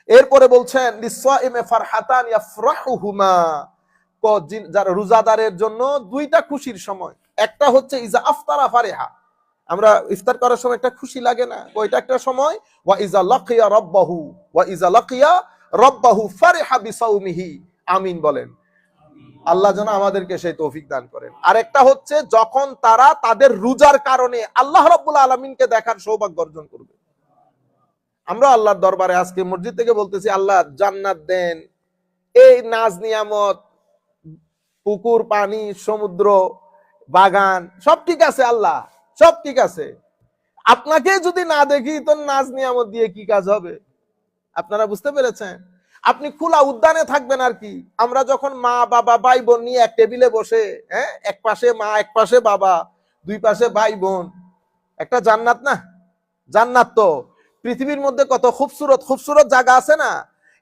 এরপরে বলছেন লিসাইমে ফারহাতান ইয়াফরাহুহুমা, যারা রোজাদারের জন্য দুইটা খুশির সময়। একটা হচ্ছে ইজা আফতারা ফারিহা, আমরা ইফতার করার সময় একটা খুশি লাগে না, ওইটা একটা সময়। ওয়া ইজা লাকিয়া রাব্বাহু ফারিহা বিসাউমিহি। আমিন বলেন। আল্লাহ যেন আমাদেরকে সেই তৌফিক দান করেন। আরেকটা হচ্ছে যখন তারা তাদের রোজার কারণে আল্লাহ রাব্বুল আলামিনকে দেখার সৌভাগ্য অর্জন করবে। আমরা আল্লাহর দরবারে আজকে মসজিদ থেকে বলতেছি, আল্লাহ জান্নাত দেন, এই নাজ নিয়ামত, পুকুর, পানি, সমুদ্র, বাগান, সব ঠিক আছে আল্লাহ, সব ঠিক আছে। আপনাকে যদি না দেখি তো নাজ নিয়ামত দিয়ে কি কাজ হবে? আপনারা বুঝতে পেরেছেন? আপনি খোলা উদ্যানে থাকবেন আর কি। আমরা যখন মা বাবা ভাই বোন নিয়ে এক টেবিলে বসে, এক পাশে মা, এক পাশে বাবা, দুই পাশে ভাই বোন, একটা জান্নাত না? জান্নাত তো পৃথিবীর মধ্যে কত খুবসুরত খুবসুরত জায়গা আছে না,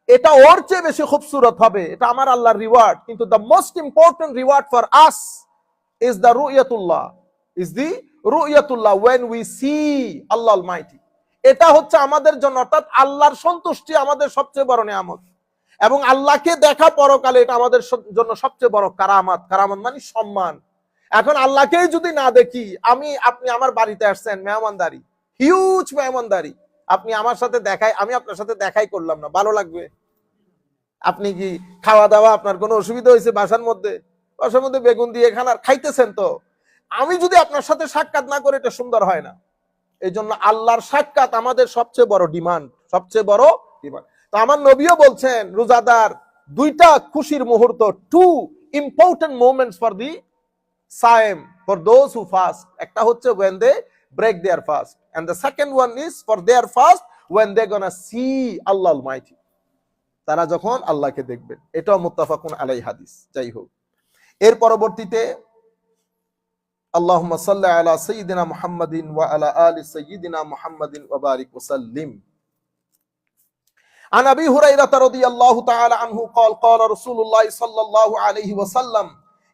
এটা ওর চেয়ে বেশি খুবসুরত হবে। এটা আমার আল্লাহর রিওয়ার্ড। কিন্তু the most important reward for us is the রুইয়াতুল্লাহ, when we see Allah Almighty। এটা হচ্ছে আমাদের জন্য, অর্থাৎ আল্লাহর সন্তুষ্টি আমাদের সবচেয়ে বড় নিয়ামত, এবং আল্লাহকে দেখা পরকালে এটা আমাদের জন্য সবচেয়ে বড় কারামাত। কারামাত মানে সম্মান। এখন আল্লাহকেই যদি না দেখি, আপনি আমার বাড়িতে আসছেন, মেহমানদারি, হিউজ মেহমানদারি, আপনি আমার সাথে দেখাই, আমি আপনার সাথে দেখাই করলাম না, ভালো লাগবে? আপনি কি খাওয়া দাওয়া, আপনার কোনো অসুবিধা হয়েছে বাসার মধ্যে বেগুন দিয়ে খানার খাইতেছেন, তো আমি যদি আপনার সাথে সাক্ষাৎ না করে, এটা সুন্দর হয় না। এই জন্য আল্লাহর সাক্ষাৎ আমাদের সবচেয়ে বড় ডিমান্ড, সবচেয়ে বড় ডিমান্ড। তো আমার নবীও বলছেন, রোজাদার দুইটা খুশির মুহূর্ত, two important moments for the সাইম, ফর দোজ হু ফাস্ট। একটা হচ্ছে when they break their fast, and the second one is for their fast when they're gonna see Allah Almighty, তারা যখন আল্লাহকে দেখবেন। এটাও মুত্তাফাকুন আলাই হাদিস। যাই হোক, এর পরবর্তীতে আল্লাহুম্মা সাল্লি আলা সাইয়্যিদিনা মুহাম্মাদিন ওয়া আলা আলি সাইয়্যিদিনা মুহাম্মাদিন ওয়া বারিক ওয়া সাল্লিম। আন আবি হুরায়রা রাদিয়াল্লাহু তাআলা আনহু قال قال رسول الله صلى الله عليه وسلم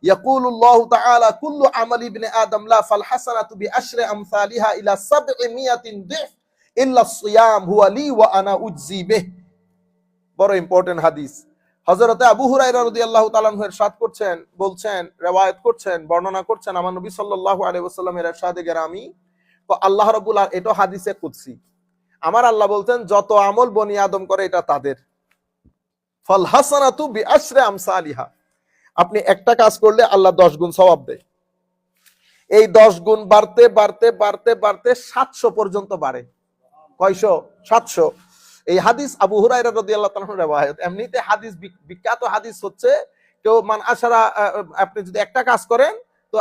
يقول الله تعالى كل عمل ابن آدم لا فالحسنة بعشر أمثالها إلى 700 ضعف إلا الصيام هو لي وأنا أجزي به। বড় ইম্পর্টেন্ট হাদিস। হযরত আবু হুরায়রা রাদিয়াল্লাহু তাআলা আনহু ইরশাদ করছেন, বলছেন, riwayat করছেন, বর্ণনা করছেন আমার নবী সাল্লাল্লাহু আলাইহি ওয়াসাল্লামের ইরশাদে গেরামি, তো আল্লাহ রাব্বুল আলামিন, এটা হাদিসে কুদসি, আমার আল্লাহ বলতেন যত আমল বনি আদম করে এটা তাদের, ফাল হাসানাতু বিআশরি আমসালিহা, আপনি একটা কাজ করলে আল্লাহ 10 গুণ সওয়াব দেয়। এই 10 গুণ বাড়তে বাড়তে বাড়তে বাড়তে 700 পর্যন্ত বাড়ে। কয়শো? 700। এই হাদিস আবু হুরায়রা রাদিয়াল্লাহু তাআলার riwayat। এমনিতে হাদিস, বিখ্যাত হাদিস হচ্ছে, কেউ মান আশারা, আপনি যদি একটা কাজ করেন তো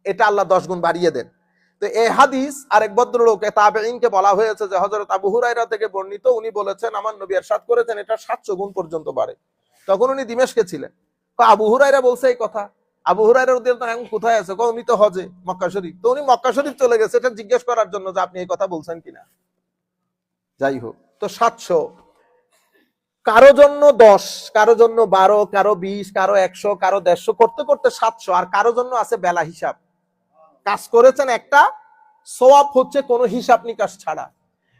এটা আল্লাহ 10 গুণ বাড়িয়ে দেন। তো এই হাদিস আরেক ভদ্রলোক তাবেঈনকে বলা হয়েছে যে হযরত আবু হুরায়রা থেকে বর্ণিত, উনি বলেছেন আমার নবী ইরশাদ করেছেন এটা 700 গুণ পর্যন্ত বাড়ে। তখন উনি দিমেশকে ছিলেন। তো আবু হুরায়রা বলছে এই কথা। আবু হুরায়রা রাদিয়াল্লাহু তাআলা এখন কোথায় আছে? উনি তো হজে, মক্কা শরীফ। তো উনি মক্কা শরীফ চলে গেছে এটা জিজ্ঞেস করার জন্য যে আপনি এই কথা বলছেন কিনা। যাই হোক, তো 700, কারো জন্য 10, কারো জন্য 12, কারো 20, কারো 100, কারো 150, করতে করতে 700। আর কারো জন্য আছে বেলা হিসাব, কাজ করেছেন একটা, সওয়াব হচ্ছে কোনো হিসাব নিকাশ ছাড়া।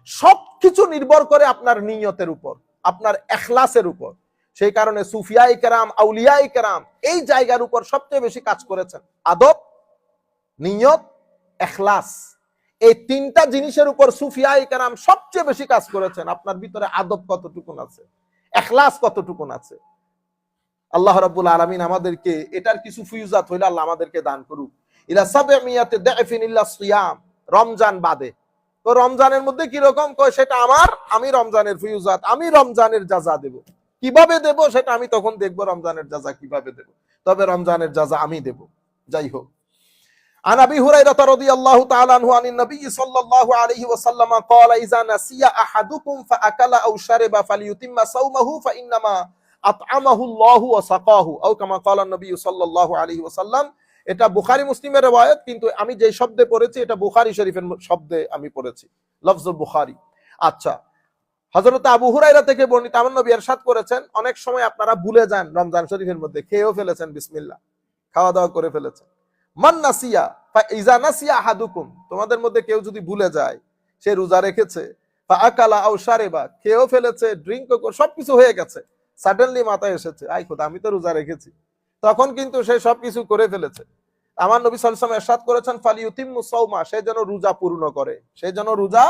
সবকিছু নির্ভর করে আপনার নিয়তের উপর, আপনার ইখলাসের উপর। সেই কারণে সুফিয়ায়ে কেরাম, আউলিয়ায়ে কেরাম এই জায়গার উপর সবচেয়ে বেশি কাজ করেছেন। আদব, নিয়ত, ইখলাস, এই তিনটা জিনিসের উপর সুফিয়ায়ে কেরাম সবচেয়ে বেশি কাজ করেছেন। আপনার ভিতরে আদব কতটুকুন আছে, ইখলাস কতটুকুন আছে। আল্লাহ রাব্বুল আলামিন আমাদেরকে এটার কিছু ফিউজাত হইলে আল্লাহ আমাদেরকে দান করুক। ইলা সাবমিয়াতি দাইফিন ইল্লা সিয়াম, রমজান বাদে। তো রমজানের মধ্যে কি রকম কয় সেটা আমার, আমি রমজানের ফিউজাত, আমি রমজানের জাযা দেব। কিভাবে দেব সেটা আমি তখন দেখব, রমজানের জাযা কিভাবে দেব। তবে রমজানের জাযা আমি দেব। যাই হোক, عن ابي هريره رضي الله تعالى عنه عن النبي صلى الله عليه وسلم قال اذا نسي احدكم فاكل او شرب فليتم صومه فانما اطعمه الله وسقاه او كما قال النبي صلى الله عليه وسلم। এটা বুখারী মুসলিমের riwayat, কিন্তু আমি যে শব্দে পড়েছি এটা বুখারী শরীফের শব্দে আমি পড়েছি, লফজুল বুখারী। আচ্ছা, হযরত আবু হুরায়রা থেকে বর্ণিত, আমার নবী ইরশাদ করেছেন, অনেক সময় আপনারা ভুলে যান রমজান শরীফের মধ্যে, খেয়েও ফেলেছেন বিসমিল্লাহ, খাওয়া দাওয়া করে ফেলেছেন। মান নাসিয়া ফাইজা নাসিয়া আহাদুকুম, তোমাদের মধ্যে কেউ যদি ভুলে যায় সে রোজা রেখেছে, ফাআকালা আও শারিবা, খেয়েও ফেলেছে, ড্রিঙ্কও করে, সবকিছু হয়ে গেছে, সাডেনলি মাথায় এসেছে আই খোদা আমি তো রোজা রেখেছি, তখন কিন্তু সে সবকিছু করে ফেলেছে। আমার নবী সাল্লাল্লাহু আলাইহি ওয়াসাল্লাম ইরশাদ করেছেন ফালিউতিম্মু সাওমা, সে যেন রোজা পূর্ণ করে, সে যেন রোজা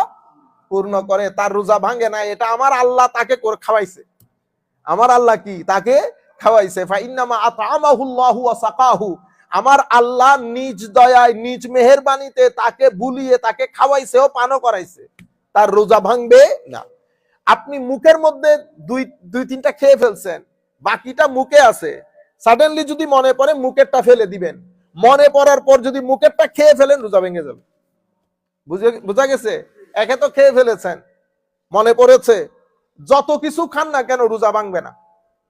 পূর্ণ করে। তার রোজা ভাঙে না, এটা আমার আল্লাহ তাকে করে খাওয়াইছে, আমার আল্লাহ কি তাকে খাওয়াইছে। ফাইন্নামা আতআমাহুল্লাহু ওয়া সাকাহু, আমার আল্লাহ নিজ দয়ায় নিজ মেহেরবানিতে তাকে বুলিয়ে তাকে খাওয়াইছে ও পানও করাইছে, তার রোজা ভাঙবে না। আপনি মুখের মধ্যে দুই তিনটা খেয়ে ফেলছেন, বাকিটা মুখে আছে, সাডেনলি যদি মনে পড়ে মুখেরটা ফেলে দিবেন, মনে পড়ার পর যদি মুখেরটা খেয়ে ফেলেন রোজা ভেঙে যাবে। বুঝা গেছে? একে তো খেয়ে ফেলেছেন, মনে পড়েছে, যত কিছু খান না কেন রোজা ভাঙবে না,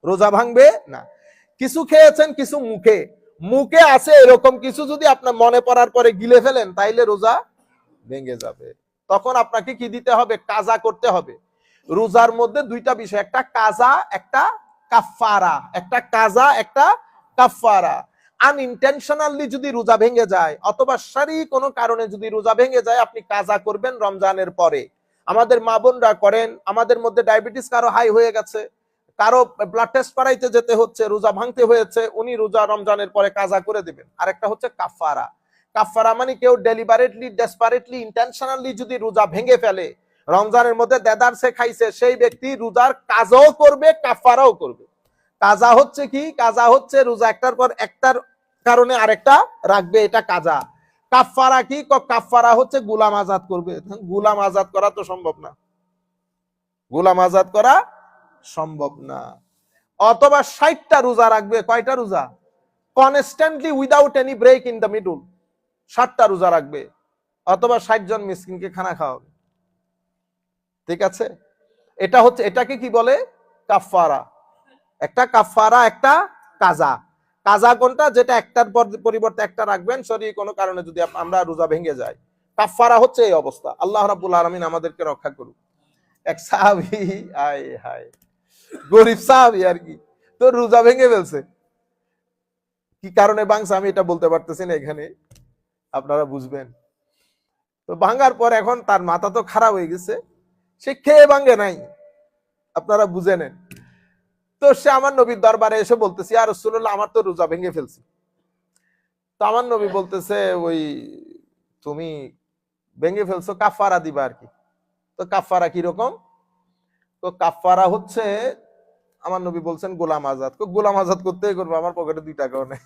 রোজা ভাঙবে না। কিছু খেয়েছেন, কিছু মুখে, মুখে আছে এরকম কিছু যদি আপনার মনে পড়ার পরে গিলে ফেলেন তাইলে রোজা ভেঙে যাবে। তখন আপনাকে কি দিতে হবে? কাজা করতে হবে। রোজার মধ্যে দুইটা বিষয়, একটা কাজা একটা কাফারা, একটা কাজা একটা কাফারা। আনইনটেনশনালি যদি রোজা ভেঙে যায় অথবা শারীরিক কোনো কারণে যদি রোজা ভেঙে যায়, আপনি কাজা করবেন রমজানের পরে। আমাদের মা বোনরা করেন, আমাদের মধ্যে ডায়াবেটিস কারো হাই হয়ে গেছে, কারো ব্লাড টেস্ট করাইতে যেতে হচ্ছে, রোজা ভাঙতে হয়েছে, উনি রোজা রমজানের পরে কাজা করে দিবেন। আর একটা হচ্ছে কাফারা। কাফারা মানে কেউ ডেলিবারেটলি, ডেসপারেটলি, ইন্টেনশনালি যদি রোজা ভেঙে ফেলে, রমজানের মধ্যে দেদারসে খাইছে, সেই ব্যক্তি রোজার কাজাও করবে, কাফারাও করবে। কাজা হচ্ছে কি? কাজা হচ্ছে রোজা একটার পর একটার কারণে আরেকটা রাখবে, এটা কাজা। কাফারা কি? কাফারা হচ্ছে গোলাম আজাদ করবে। গোলাম আজাদ করা তো সম্ভব না, গোলাম আজাদ করা সম্ভব না। অথবা 60টা রোজা রাখবে। কয়টা রোজা? Constantly without any break in the middle 60টা রোজা রাখবে, অথবা 60 জন মিসকিনকে খানা খাওয়াবে। ঠিক আছে? এটা হচ্ছে, এটাকে কি বলে? কাফারা। একটা কাফারা, একটা কাজা। কাজা কোনটা? যেটা একটার পরিবর্তে একটা রাখবেন শরীর কোনো কারণে যদি আমরা রোজা ভেঙে যায়। কাফারা হচ্ছে এই অবস্থা। আল্লাহ রাব্বুল আলামিন আমাদেরকে রক্ষা করুক। এক সাহাবী, আয় হায়, গরিব সাহাবী আর কি, তো রোজা ভেঙে ফেলছে। কি কারণে ভাঙছে আমি এটা বলতে পারতেছি না, এখানে আপনারা বুঝবেন। তো ভাঙার পর এখন তার মাথা তো খারাপ হয়ে গেছে, সে খেয়ে ভাঙে নাই, আপনারা বুঝে নেন। তো সে আমার নবীর দরবারে এসে বলতেছে, ইয়া রাসূলুল্লাহ, আমার তো রোজা ভেঙে ফেলছি। তো আমার নবী বলতেছে, ওই তুমি ভেঙে ফেলছো, কাফারা দিবা আর কি। তো কাফারা কিরকম? তো কাফারা হচ্ছে, আমার নবী বলছেন গোলাম আজাদ। গোলাম আজাদ করতেই করবো, আমার পকেটে 2 টাকাও নেই।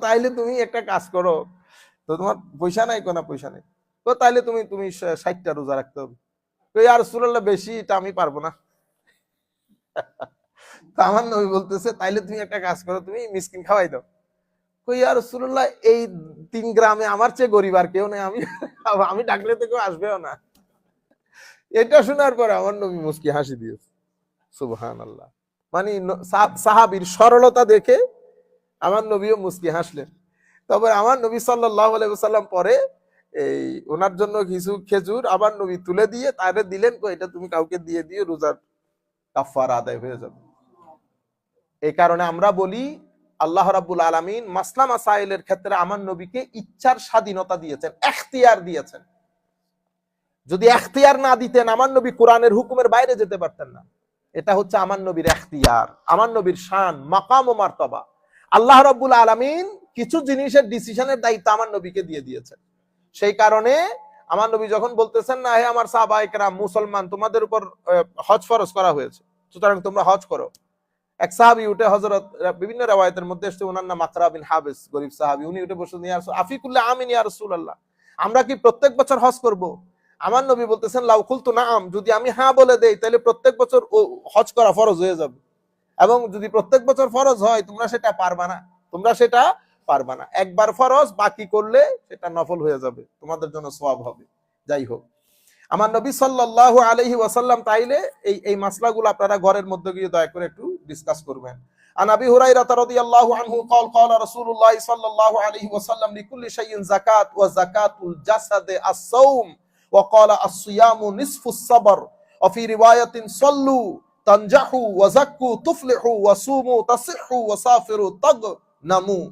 তাইলে তুমি একটা কাজ করো, তো তোমার পয়সা নাই? কোনা পয়সা নেই। তো তাইলে তুমি 60টা রোজা রাখতে হবে। ইয়া রাসূলুল্লাহ, বেশি এটা আমি পারবো না। তো আমার নবী বলতেছে, তাইলে তুমি একটা কাজ করো, তুমি মিসকিন খাওয়াই দাও। ইয়া রাসূলুল্লাহ, এই 3 গ্রামে আমার চেয়ে গরিব আর কেউ নেই, আমি ডাকলে তো কেউ আসবেও না। এটা শোনার পরে আমার নবী মুস্কি হাসি দিয়েছে। সুবহানাল্লাহ। মানে সাহাবীর সরলতা দেখে আমার নবীও মুস্কি হাসলেন। তবে আমার নবী সাল্লাল্লাহু আলাইহি ওয়াসাল্লাম পরে এই ওনার জন্য কিছু খেজুর আবার নবী তুলে দিয়ে তারে দিলেন, এটা তুমি কাউকে দিয়ে দিও, রোজার কাফারা আদায় হয়ে যাবে। এই কারণে আমরা বলি, আল্লাহ রাব্বুল আলামিন মাসলা মাসাইলের ক্ষেত্রে আমার নবীকে ইচ্ছার স্বাধীনতা দিয়েছেন, এখতিয়ার দিয়েছেন। যদি এখতিয়ার না দিতেন আমার নবী কোরআনের হুকুমের বাইরে যেতে পারতেন না। এটা হচ্ছে আমার নবীর এখতিয়ার, আমার নবীর শান, মাকাম ও মার্তবা। আল্লাহ রাব্বুল আলামিন কিছু জিনিসের ডিসিশনের দায়িত্ব আমার নবীকে দিয়ে দিয়েছেন। সেই কারণে আমার নবী যখন বলতেছেন না, হে আমার সাহাবায়ে কেরাম, মুসলমান, তোমাদের উপর হজ ফরজ করা হয়েছে, সুতরাং তোমরা হজ করো। এক সাহাবী উঠে, হযরত বিভিন্ন riwayat-এর মধ্যে এসেছে ওনার নাম আকরা বিন হাবিস, গরীব সাহাবী, উনি উঠে বসে ইয়া রাসূল আফিকুল্লি আমিন ইয়া রাসূলুল্লাহ, আমরা কি প্রত্যেক বছর হজ করব? আমার নবী বলতেছেন লাউ কুলতু নাআম, যদি আমি হ্যাঁ বলে দেই তাহলে প্রত্যেক বছর হজ করা ফরজ হয়ে যাবে, এবং যদি প্রত্যেক বছর ফরজ হয় তোমরা সেটা পারবা না, তোমরা সেটা পারবা না। একবার ফরজ, বাকি করলে সেটা নফল হয়ে যাবে, তোমাদের জন্য সওয়াব হবে। যাই হোক, আমার নবী সাল্লাল্লাহু আলাইহি ওয়াসাল্লাম তাইলে এই মাসলাগুলো আপনারা ঘরের মধ্যে গিয়ে দয়া করে একটু ডিসকাস করবেন। আন আবি হুরায়রা রাদিয়াল্লাহু আনহু قال قال رسول الله صلى الله عليه وسلم لكل شيء زكاة وزكاة الجسد الصوم وقال الصيام نصف الصبر وفي رواية صلوا تنجحوا وزكوا تفلحوا وصوموا تصحوا وسافروا تغنموا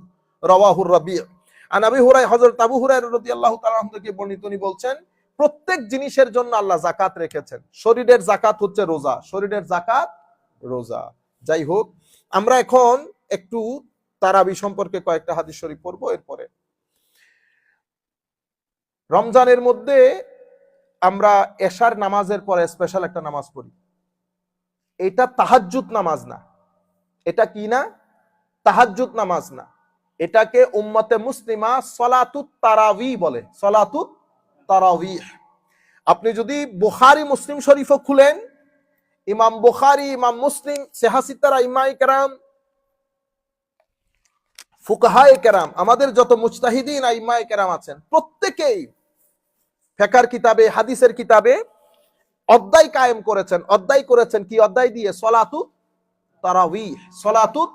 رواه الربيع। আন আবি হুরায়রা, হযরত আবু হুরায়রা রাদিয়াল্লাহু তাআলা আনহু থেকে বর্ণিত, তিনি বলছেন প্রত্যেক জিনিসের জন্য আল্লাহ যাকাত রেখেছেন। শরীরের যাকাত হচ্ছে রোজা, শরীরের যাকাত রোজা। যাই হোক, আমরা এখন একটু তারাবি সম্পর্কে কয়েকটা হাদিস শরীফ পড়ব। এরপরে রমজানের মধ্যে আমরা এশার নামাজের পরে স্পেশাল একটা নামাজ পড়ি। এটা তাহাজ্জুদ নামাজ না। এটা কি না? তাহাজ্জুদ নামাজ না। এটাকে উম্মতে মুসলিমা সলাতুত তারাবি বলে, সলাতুত তারাবিহ। আপনি যদি বুখারী মুসলিম শরীফও খুলেন, ইমাম বুখারী, ইমাম মুসলিম, সিহাসিতারা, ইমাই কেরাম, ফুকাহায়ে কেরাম, আমাদের যত মুজতাহিদিন আইম্মায়ে কেরাম আছেন, প্রত্যেকেই ফিকহের কিতাবে, হাদিসের কিতাবে অধ্যায় কায়েম করেছেন। অধ্যায় করেছেন কি অধ্যায় দিয়ে? সলাতুত তারাবিহ, সলাতুত।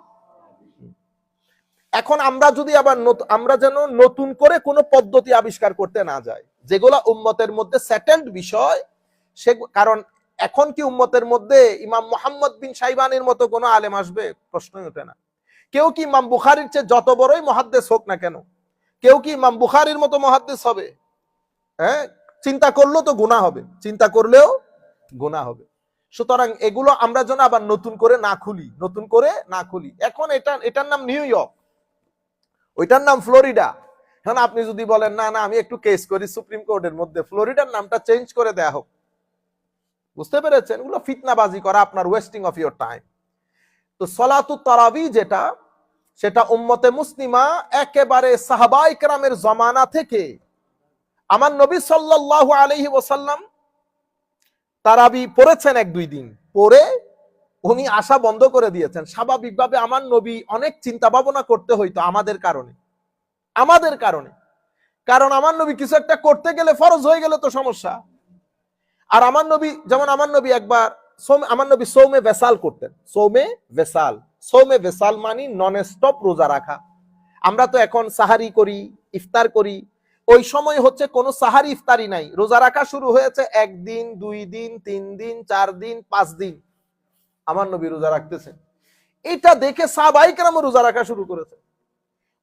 এখন আমরা যদি আবার আমরা যেন নতুন করে কোনো পদ্ধতি আবিষ্কার করতে না যাই, যেগুলা উম্মতের মধ্যে সেটেলড বিষয়, সে কারণ এখন কি উম্মতের মধ্যে ইমাম মুহাম্মদ বিন শাইবানির মতো কোনো আলেম আসবে? প্রশ্নই ওঠে না। কেউ কি ইমাম বুখারীর চেয়ে যত বড়ই মুহাদ্দিস হোক না কেন, কেউ কি ইমাম বুখারীর মতো মুহাদ্দিস হবে? হ্যাঁ, চিন্তা করলেও তো গুনাহ হবে, চিন্তা করলেও গুনাহ হবে। সুতরাং এগুলো আমরা যেন আবার নতুন করে না খুলি, নতুন করে না খুলি। এখন এটার নাম নিউ ইয়র্ক, ওইটার নাম ফ্লোরিডা। এখন আপনি যদি বলেন না না আমি একটু কেস করি সুপ্রিম কোর্টের মধ্যে, ফ্লোরিডার নামটা চেঞ্জ করে দেয়া হোক। বুঝতে পেরেছেন? এগুলো ফিতনাবাজি করা, আপনার ওয়েস্টিং অফ ইওর টাইম। তো সলাতুত তারাবি যেটা, সেটা উম্মতে মুসলিমা একেবারে সাহাবায়ে কেরামের জমানা থেকে, আমার নবী সাল্লাল্লাহু আলাইহি ওয়াসাল্লাম তারাবি পড়েছেন এক দুই দিন, পরে উনি আসা বন্ধ করে দিয়েছেন। স্বাভাবিকভাবে আমার নবী অনেক চিন্তা ভাবনা করতে হইতো আমাদের কারণে, আমাদের কারণে। কারণ আমার নবী কিছু একটা করতে গেলে ফরজ হয়ে গেলে তো সমস্যা। আর আমার নবী, যেমন আমার নবী একবার আমার নবী সৌমে ভেসাল করতেন। সৌমে ভেসাল, সৌমে ভেসাল মানে নন স্টপ রোজা রাখা। আমরা তো এখন সাহারি করি, ইফতার করি, ওই সময় হচ্ছে কোনো সাহারি ইফতারি নাই, রোজা রাখা শুরু হয়েছে 1 দিন 2 দিন 3 দিন 4 দিন 5 দিন আমার নবী রোজা রাখতেছেন। এটা দেখে সাহাবায়ে কেরাম রোজা রাখা শুরু করেছে।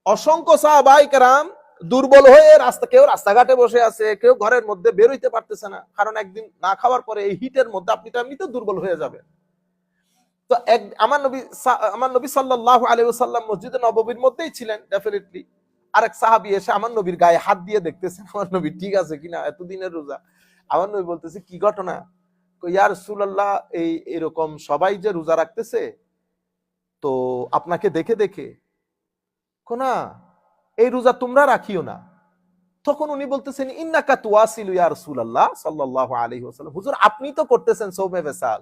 অসংখ্য সাহাবায়ে কেরাম দুর্বল হয়ে কেউ রাস্তাঘাটে বসে আছে, কেউ ঘরের মধ্যে বের হইতে পারতেছে না। কারণ একদিন না খাওয়ার পরে এই হিটের মধ্যে আপনি তো এমনিতে দুর্বল হয়ে যাবেন। তো আমার নবী সাল্লাল্লাহু আলাইহি ওয়াসাল্লাম মসজিদে নববীর মধ্যেই ছিলেন ডেফিনেটলি। আরেক সাহাবী এসে আমার নবীর গায়ে হাত দিয়ে দেখতেছেন আমার নবী ঠিক আছে কিনা, এতদিনের রোজা। আমার নবী বলতেছে কি ঘটনা? ইয়া রাসূলুল্লাহ, এরকম সবাই যে রোজা রাখতেছে, তো আপনাকে দেখে দেখে কোনা এই রোজা তোমরা রাখিও না। তখন উনি বলতেছেন ইন্নাকা তুয়াসিলু ইয়া রাসূলুল্লাহ সাল্লাল্লাহু আলাইহি ওয়াসাল্লাম, হুজুর আপনি তো করতেছেন সওমে ভেসাল।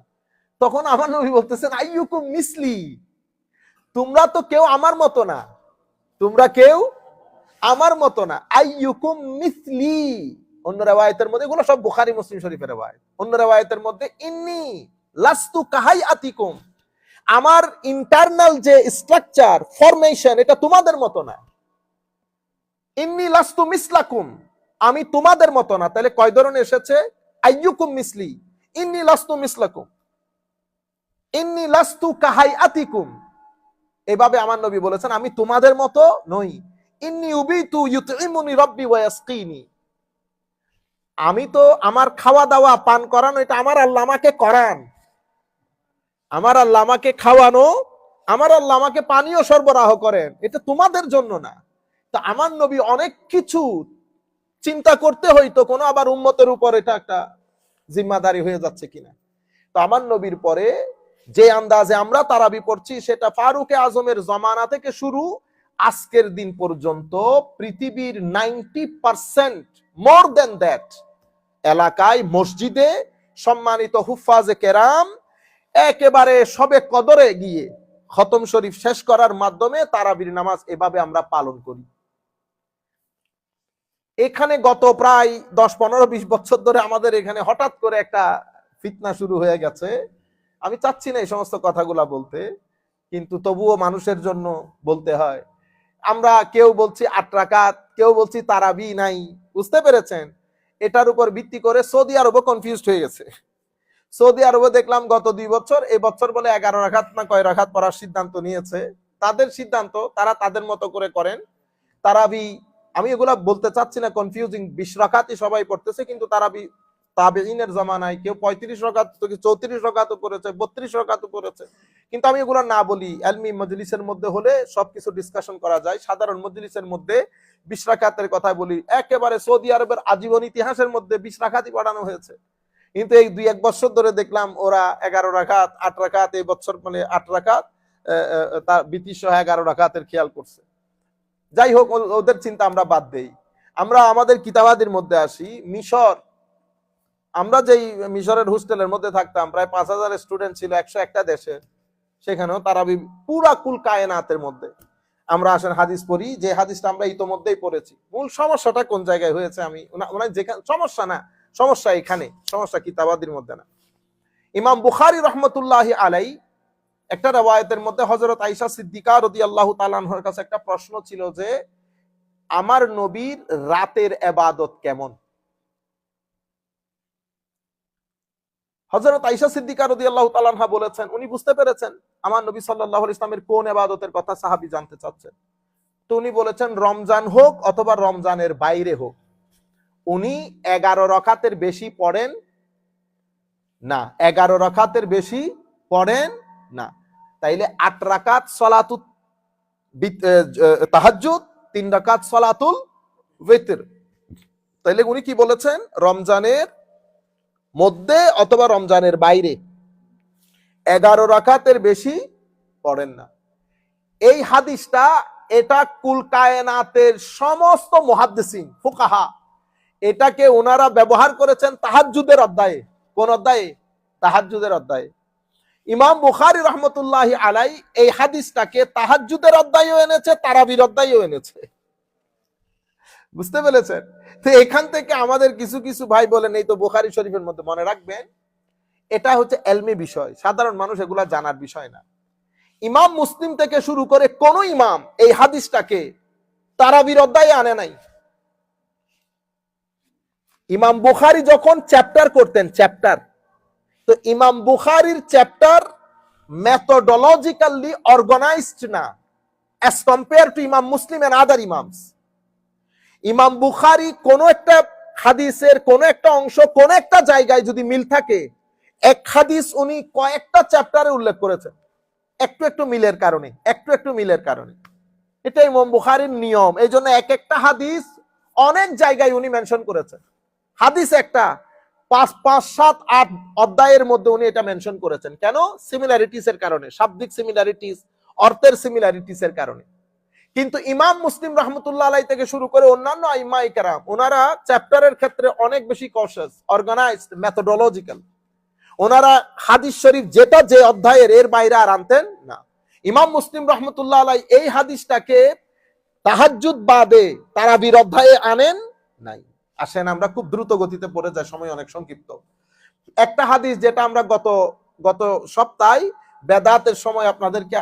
তখন আমার নবী বলতেছেন আইয়ুকুম মিসলি, তোমরা তো কেউ আমার মতো না, তোমরা কেউ আমার মতো না। আইয়ুকুম মিসলি, অন্য riwayat-এর মধ্যে, এগুলো সব বুখারী মুসলিম শরীফের riwayat, অন্য riwayat-এর মধ্যে ইন্নী লাস্তু কাহাইয়াতিকুম, আমার ইন্টারনাল যে স্ট্রাকচার ফরমেশন এটা তোমাদের মতো না। ইন্নী লাস্তু মিসলাকুম, আমি তোমাদের মতো না। তাহলে কয় ধরনের এসেছে? আইয়ুকুম মিসলি, ইন্নী লাস্তু মিসলাকুম, ইন্নী লাস্তু কাহাইয়াতিকুম। এভাবে আমার নবী বলেছেন আমি তোমাদের মতো নই। ইন্নী উবিতু ইউতইমুনি রাব্বি ওয়া ইয়াসকিনি, আমি তো আমার খাওয়া দাওয়া পান করানো এটা আমার আল্লাহ আমাকে করান। আমার আল্লাহ আমাকে খাওয়ানো, আমার আল্লাহ আমাকে পানীয় সরবরাহ করেন, এটা তোমাদের জন্য না। তা আমার নবী অনেক কিছু চিন্তা করতে হইতো, কোনো আবার উম্মতের উপর এটা একটা জিম্মাদারি হয়ে যাচ্ছে কিনা। তো আমার নবীর পরে যে আন্দাজে আমরা তারাবি পড়ছি, সেটা ফারুকে আজমের জমানা থেকে শুরু আজকের দিন পর্যন্ত পৃথিবীর 90% মোর দেন দ্যাট এলাকায় মসজিদে সম্মানিত হুফাজে কেরাম একেবারে সবে কদরে গিয়ে খতম শরীফ শেষ করার মাধ্যমে তারাবির নামাজ এভাবে আমরা পালন করি। এখানে গত প্রায় 10-15-20 বছর ধরে আমাদের এখানে হঠাৎ করে একটা ফিতনা শুরু হয়ে গেছে। আমি চাচ্ছি না এই সমস্ত কথাগুলা বলতে, কিন্তু তবুও মানুষের জন্য বলতে হয়। আমরা কেউ বলছি 8 রাকাত, কেউ বলছি তারাবি নাই, বুঝতে পেরেছেন? এটার উপর ভিত্তি করে সৌদি আরবও কনফিউজড হয়ে গেছে। সৌদি আরবে দেখলাম গত 2 বছর, এই বছর বলে 11 রাকাত না কয় রাকাত পড়ার সিদ্ধান্ত নিয়েছে। তাদের সিদ্ধান্ত, তারা তাদের মতো করে করেন। তারাবি আমি এগুলা বলতে চাচ্ছি না, কনফিউজিং। 20 রাকাতই সবাই পড়তেছে, কিন্তু তারাবি তাবেঈনের জামানায় কেউ 35 রাকাত থেকে 34 রাকাতও পড়েছে, 32 রাকাতও পড়েছে। কিন্তু আমি এগুলো না বলি, ইলমি মজলিসের মধ্যে হলে সবকিছু ডিসকাশন করা যায়। সাধারণ মজলিসের মধ্যে 20 রাকাতের কথা বলি। একেবারে সৌদি আরবের আজীবন ইতিহাসের মধ্যে 20 রাকাতই পড়ানো হয়েছে। কিন্তু এই 2-1 বছর ধরে দেখলাম ওরা 11 রাকাত, 8 রাকাত, এই বছর মানে 8 রাকাত, তার বিতিশ 11 রাকাতের খেয়াল করছে। যাই হোক, ওদের চিন্তা আমরা বাদ দেই। আমরা আমাদের কিতাবাদির মধ্যে আসি। মিশর, আমরা যেই মিশরের হোস্টেলের মধ্যে থাকতাম, প্রায় 5000 স্টুডেন্ট ছিল 101টা দেশে। সেখানেও তারাবি পুরা কুল কায়নাতের মধ্যে আমরা আসেন হাদিস পড়ি, যে হাদিসটা আমরা ইতোমধ্যেই পড়েছি। মূল সমস্যাটা কোন জায়গায় হয়েছে, আমি যেখানে সমস্যা না, সমস্যা এখানে, সমস্যা কিতাবাদির মধ্যে না। ইমাম বুখারী রাহমাতুল্লাহি আলাই একটা রওয়ায়াতের মধ্যে হযরত আয়েশা সিদ্দিকা রাদিয়াল্লাহু তাআলা আনহার কাছে একটা প্রশ্ন ছিল যে আমার নবীর রাতের ইবাদত কেমন। হযরত আয়েশা সিদ্দিকা রাদিয়াল্লাহু তাআলা আনহা বলেছেন, উনি বুঝতে পেরেছেন আমার নবী সাল্লাল্লাহু আলাইহি ওয়াসাল্লামের কোন ইবাদতের কথা সাহাবী জানতে চাচ্ছেন। তো উনি বলেছেন রমজান হোক অথবা রমজানের বাইরে হোক, উনি 11 রাকাতের বেশি পড়েন না, 11 রাকাতের বেশি পড়েন না। তাইলে 8 রাকাত সলাতুল তাহাজ্জুদ, 3 রাকাত সলাতুল ওয়িতর। তাইলে উনি কি বলেছেন, রমজানের মধ্যে অথবা রমজানের বাইরে 11 রাকাতের বেশি পড়েন না। এই হাদিসটা, এটা কুল কায়নাতের সমস্ত মুহাদ্দিসিন ফুকাহা এটাকে ওনারা ব্যবহার করেছেন তাহাজ্জুদের অধ্যায়ে। কোন অধ্যায়ে? তাহাজ্জুদের অধ্যায়ে। ইমাম বুখারী রাহমাতুল্লাহি আলাই এই হাদিসটাকে তাহাজ্জুদের অধ্যায়েও এনেছে, তারাবির অধ্যায়েও এনেছে। বুঝতে পেরেছেন? তো এখান থেকে আমাদের কিছু কিছু ভাই বলেন এই তো বুখারী শরীফের মধ্যে, মনে রাখবেন এটা হচ্ছে ইলমি বিষয়, সাধারণ মানুষ এগুলা জানার বিষয় না। ইমাম মুসলিম থেকে শুরু করে কোন ইমাম এই হাদিসটাকে তারাবির অধ্যায়ে আনে নাই। ইমাম বুখারী যখন চ্যাপ্টার করতেন, চ্যাপ্টার, তো ইমাম বুখারীর চ্যাপ্টার মেথোডোলজিক্যালি অর্গানাইজড না as compared to ইমাম মুসলিম and other imams. ইমাম বুখারী কোন একটা হাদিসের কোন একটা অংশ কোন একটা জায়গায় যদি মিল থাকে, এক হাদিস উনি কয়েকটা চ্যাপ্টারে উল্লেখ করেছেন একটু একটু মিলের কারণে, একটু একটু মিলের কারণে। এটাই ইমাম বুখারীর নিয়ম। এই জন্য এক একটা হাদিস অনেক জায়গায় উনি মেনশন করেছেন। হাদিস একটা 5, 7, 8 অধ্যায়ের মধ্যে উনি এটা মেনশন করেছেন। কেন? সিমিলারিটিস এর কারণে, শাব্দিক সিমিলারিটিস, অর্থের সিমিলারিটিস এর কারণে। কিন্তু ইমাম মুসলিম রাহমাতুল্লাহ আলাইহি থেকে শুরু করে অন্যান্য আইম্মায়ে কেরাম, ওনারা চ্যাপ্টারের ক্ষেত্রে অনেক বেশি কশাস, অর্গানাইজড, মেথোডোলজিক্যাল। ওনারা হাদিস শরীফ যেটা যে অধ্যায়ের এর বাইরে আর আনতেন না। ইমাম মুসলিম রাহমাতুল্লাহ আলাইহি এই হাদিসটাকে তাহাজ্জুদ বাদে তারাবির অধ্যায়ে আনেন নাই। আসেন আমরা খুব দ্রুত গতিতে পড়ে যাই, সময় অনেক সংক্ষিপ্ত। একটা হাদিস যেটা আমরা গত সপ্তাহে বেদাতের সময় আপনাদেরকে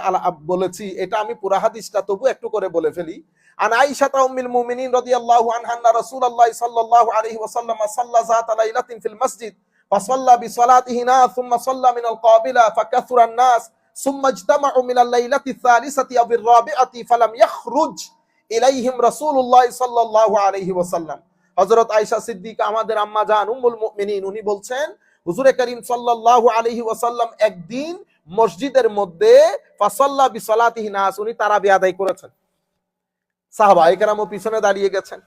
বলেছি, এটা আমি পুরা হাদিসটা তবু একটু করে বলে ফেলি। আন আয়েশা উম্মুল মুমিনিন রাদিয়াল্লাহু আনহা আন্না রাসূলুল্লাহ সাল্লাল্লাহু আলাইহি ওয়াসাল্লাম সাল্লা যাতা লাইলাতিন ফিল মসজিদ ফাসাল্লা বিসালাতিহি নাস সুম্মা সাল্লা মিনাল কাবিলা ফাকাসুরান নাস সুম্মা ইজতামাউ মিনাল লাইলাতি সালিসাতি আও বির-রাবিআতি ফালাম ইয়াখরুজ ইলাইহিম রাসূলুল্লাহ সাল্লাল্লাহু আলাইহি ওয়াসাল্লাম। হযরত আয়েশা সিদ্দিকা আমাদের আম্মা জান উম্মুল মুমিনিন, উনি বলছেন হুজুরে করিম সাল্লাল্লাহু আলাইহি ওয়াসাল্লাম একদিন মসজিদের মধ্যে ফাসাল্লা বিসালাতিহি নাস, উনি তারাবি আদায় করেছেন, সাহাবায়ে কেরামও পিছনে দাঁড়িয়ে গেছেন।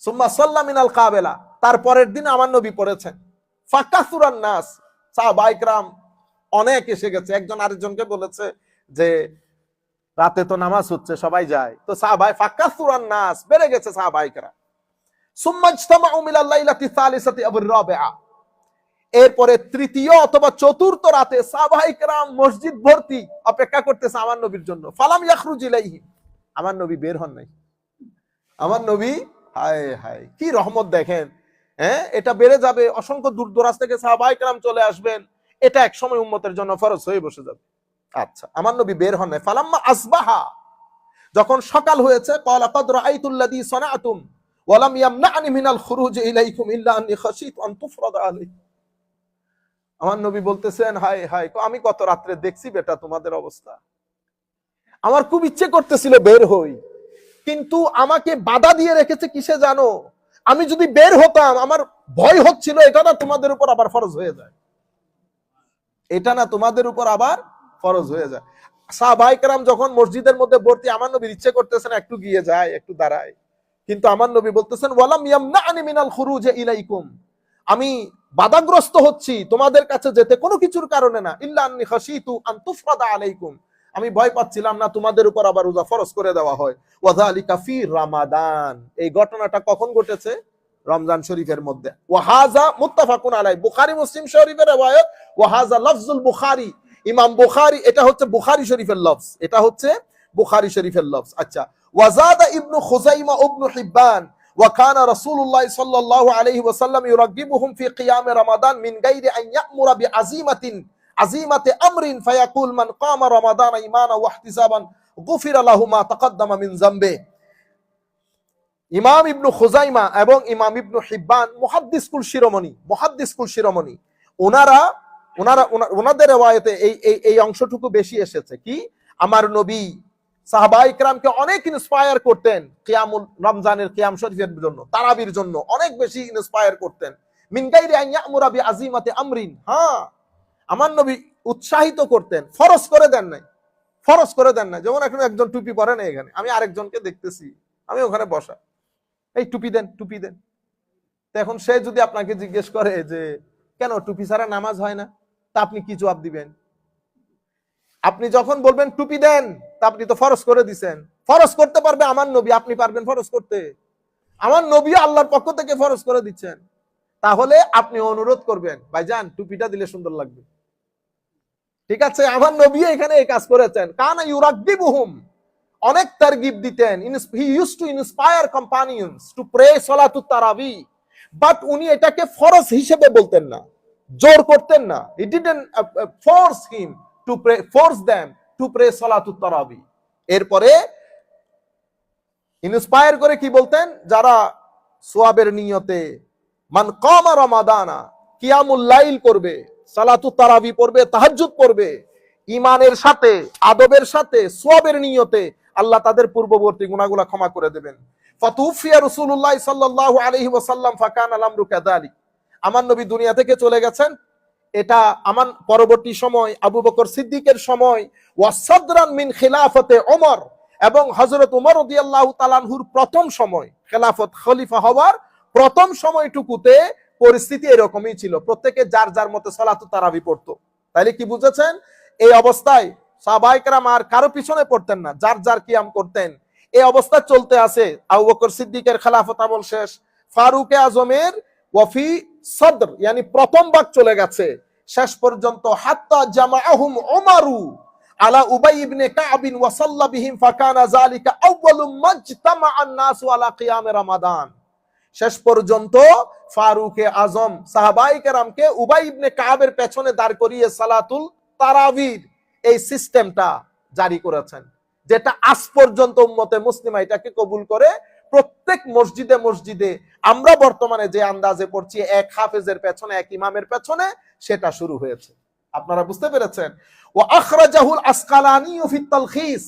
সুম্মা সাল্লা মিনাল কাবেলা, তারপরের দিন আমার নবী পড়েছেন। ফাকাসুরান নাস, সাহাবায়ে কেরাম অনেক এসে গেছে। একজন আরেকজনকে বলেছে যে রাতে তো নামাজ হচ্ছে, সবাই যায়, তো সাহাবায়ে ফাকাসুরান নাস, বেড়ে গেছে সাহাবায়ে কেরাম। সুম্মা ইজতামাউ মিনাল লাইলাতি সালিসাতি আবির রাবিআ, এরপরে তৃতীয় অথবা চতুর্থ রাতে সাহাবায়ে কেরাম মসজিদ ভর্তি অপেক্ষা করতেছে আমার নবীর জন্য। ফালাম ইয়াখরুজ ইলাইহিম, আমার নবী বের হন নাই। আমার নবী, হায় হায় কি রহমত দেখেন, হ্যাঁ, এটা বেড়ে যাবে, অসংখ্য দূর দরাজ থেকে সাহাবায়ে কেরাম চলে আসবেন, এটা এক সময় উম্মতের জন্য ফরজ হয়ে বসে যাবে। আচ্ছা, আমার নবী বের হন নাই। ফালাম্মা আসবাহা, যখন সকাল হয়েছে, ক্বালা ক্বাদ রাআইতুল্লাযী সানাআতুম ওয়া লাম ইয়ামনা'নি মিনাল খুরুজ ইলাইকুম ইল্লা আন্নী খাশীতু আন তুফরাদা আলাইকুম। আমার নবী বলতেছেন, হায় হায়, আমি গত রাত্রে দেখছি বেটা তোমাদের অবস্থা, আমার খুব ইচ্ছে করতেছিল বের হই, কিন্তু আমাকে বাধা দিয়ে রেখেছে কিসে জানো? আমি যদি বের হতাম, আমার ভয় হচ্ছিল এটা না তোমাদের উপর আবার ফরজ হয়ে যায়, এটা না তোমাদের উপর আবার ফরজ হয়ে যায়। সাহাবায়ে কেরাম যখন মসজিদের মধ্যে ভর্তি, আমার নবীর ইচ্ছে করতেছেন একটু গিয়ে যায়, একটু দাঁড়ায়, কিন্তু আমার নবী বলতেছেন ওয়ালাম ইয়ামনা'নি মিনাল খুরুজ ইলাইকুম, আমি বাধাগ্রস্ত হচ্ছি তোমাদের কাছে যেতে কোনো কিছুর কারণে না, ইল্লা আন্নী খাশীতু আন তুফরাদা আলাইকুম, আমি ভয় পাচ্ছিলাম না তোমাদের উপর আবার রোজা ফরজ করে দেওয়া হয়। ওয়াযালিকা ফি রমাদান, এই ঘটনাটা কখন ঘটেছে? রমজান শরীফের মধ্যে। ওয়াহাযা মুত্তাফাকুন আলাই, বুখারী মুসলিম শরীফের riwayat, ওয়াহাযা লফজুল বুখারী, ইমাম বুখারী, এটা হচ্ছে বুখারী শরীফের লফজ, এটা হচ্ছে বুখারী শরীফের লফজ। আচ্ছা, ওয়াজাদা ইবনু খুযাইমা ইবনু হিব্বান ওয়া কানা রাসূলুল্লাহ সাল্লাল্লাহু আলাইহি ওয়াসাল্লাম ইউরাগিবুহুম ফি কিয়াম রমাদান মিন গায়রি আন ইয়া'মুরা বিআযীমাতি আমরিন ফায়াকুল মান কামা রমাদান ঈমানান ওয়া ইহতিসাবান গুফিরা লাহু মা তাকাদ্দামা মিন যামবি। ইমাম ইবনু খুযাইমা এবং ইমাম ইবনু হিব্বান মুহাদ্দিস কুল শিরোমণি, ওনাদের রিওয়ায়াতে এই অংশটুকু বেশি এসেছে কি, আমার নবী সাহাবায়ে কেরামকে অনেক ইন্সপায়ার করতেন কিয়ামুল রমজানের কিয়াম শরীফের জন্য, তারাবির জন্য অনেক বেশি ইন্সপায়ার করতেন। মিন গায়রি আন ইয়া'মুরা বিআযীমাতি আমরিন, হ্যাঁ, আমার নবী উৎসাহিত করতেন, ফরজ করে দেন নাই। যেমন এখন একজন টুপি পরে না, এখানে আমি আরেকজনকে দেখতেছি, আমি ওখানে বসা, এই টুপি দেন। তো এখন সে যদি আপনাকে জিজ্ঞেস করে যে কেন টুপি ছাড়া নামাজ হয় না, তা আপনি কি জবাব দিবেন? আপনি যখন বলবেন টুপি দেন, তা আপনি তো ফরজ করে দিছেন। ফরজ করতে পারবে আমার নবী, আপনি পারবেন ফরজ করতে? আমার নবী আল্লাহর পক্ষ থেকে ফরজ করে দিচ্ছেন, তাহলে আপনি অনুরোধ করবেন, ভাইজান টুপিটা দিলে সুন্দর লাগবে। ঠিক আছে, আমার নবী এখানে এই কাজ করেছেন। কানা ইউরাগিবুহুম, অনেক তারগিব দিতেন। He used to inspire companions to pray সালাতুত তারাবি, বাট উনি এটাকে ফরজ হিসেবে বলতেন না, জোর করতেন না। He didn't force them to pray সালাতুত তারাবি। এরপরে ইন্সপায়ার করে কি বলতেন, যারা সোয়াবের নিয়তে মান কামা রমাদানা, কিয়ামুল লাইল করবে, সালাতুত তারাবি পড়বে, তাহাজ্জুদ পড়বে, ঈমানের সাথে, আদবের সাথে, সোয়াবের নিয়তে, আল্লাহ তাদের পূর্ববর্তী গুনাহগুলো ক্ষমা করে দেবেন। ফাতুফিয়া রাসূলুল্লাহ সাল্লাল্লাহু আলাইহি ওয়াসাল্লাম ফাকানা আল-আমরু কাযালিক, আমার নবী দুনিয়া থেকে চলে গেছেন, এটা আমার পরবর্তী সময় আবু বকর সিদ্দিকের সময়, ওয়াসাদরান মিন খিলাফতে ওমর, এবং হযরত ওমর রাদিয়াল্লাহু তাআলা আনহুর প্রথম সময়, খেলাফত খলিফা হওয়ার প্রথম সময়টুকুতে পরিস্থিতি এরকমই ছিল, প্রত্যেকে যার যার মতে সালাতুত তারাবি পড়তো। তাইলে কি বুঝেছেন? এই অবস্থায় সাহাবায়ে কেরাম আর কারো পিছনে পড়তেন না, যার যার কিয়াম করতেন। এই অবস্থা চলতে আছে, আবু বকর সিদ্দিকের খেলাফত আমল শেষ, ফারুক আজমের ওয়াফি সদর ইয়ানি প্রথম ভাগ চলে গেছে, শেষ পর্যন্ত হাত্তা জামাআহুম উমারু আলা উবাই ইবনে কাব ওয়া সাল্লা বিহিম ফাকানা যালিকা আউয়ালু মাজতামাআন নাসু আলা কিয়াম রমাদান। শেষ পর্যন্ত ফারুকে আজম সাহাবায়ে কেরামকে উবাই ইবনে কাবের পেছনে দাঁড় করিয়ে সালাতুল তারাবির এই সিস্টেমটা জারি করেছেন, যেটা আজ পর্যন্ত উম্মতে মুসলিমা এটাকে কবুল করে প্রত্যেক মসজিদে মসজিদে আমরা বর্তমানে যে আন্দাজে পড়ছি, এক হাফেজের পেছনে, এক ইমামের পেছনে, সেটা শুরু হয়েছে। আপনারা বুঝতে পেরেছেন? ওয়া আখরাজাহুল আসকালানি ফি তালখিস,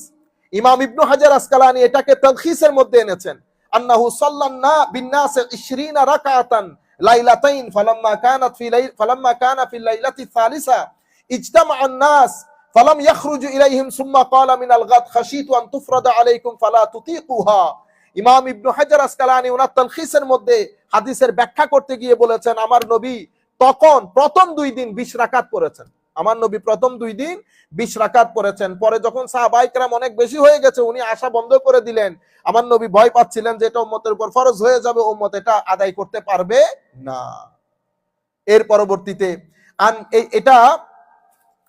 ইমাম ইবনু হাজার আসকালানি এটাকে তালখিসের মধ্যে এনেছেন। আন্নাহু সাল্লাল্না বিন-নাস 20 রাকাতান লাইলাতাইন ফালাম্মা কানা ফি লাইলাতি সালিসা ইজতামাআন নাস ফালাম ইয়াখরুজু ইলাইহিম সুম্মা ক্বালা মিনাল গাদ খাশিতু আন তুফরাদা আলাইকুম ফালা তুতিকুহা। ইমাম ইবনু হাজার আসকালানী উনার তালখিসের মধ্যে হাদিসের ব্যাখ্যা করতে গিয়ে বলেছেন, আমার নবী তখন প্রথম 2 দিন 20 রাকাত পড়েছেন। আমার নবী প্রথম 2 দিন 20 রাকাত পড়েছেন। পরে যখন সাহাবায়ে কেরাম অনেক বেশি হয়ে গেছে, উনি আশা বন্ধ করে দিলেন। আমার নবী ভয় পাচ্ছিলেন যে এটা উম্মতের উপর ফরজ হয়ে যাবে, উম্মত এটা আদায় করতে পারবে না। এর পরবর্তীতে এটা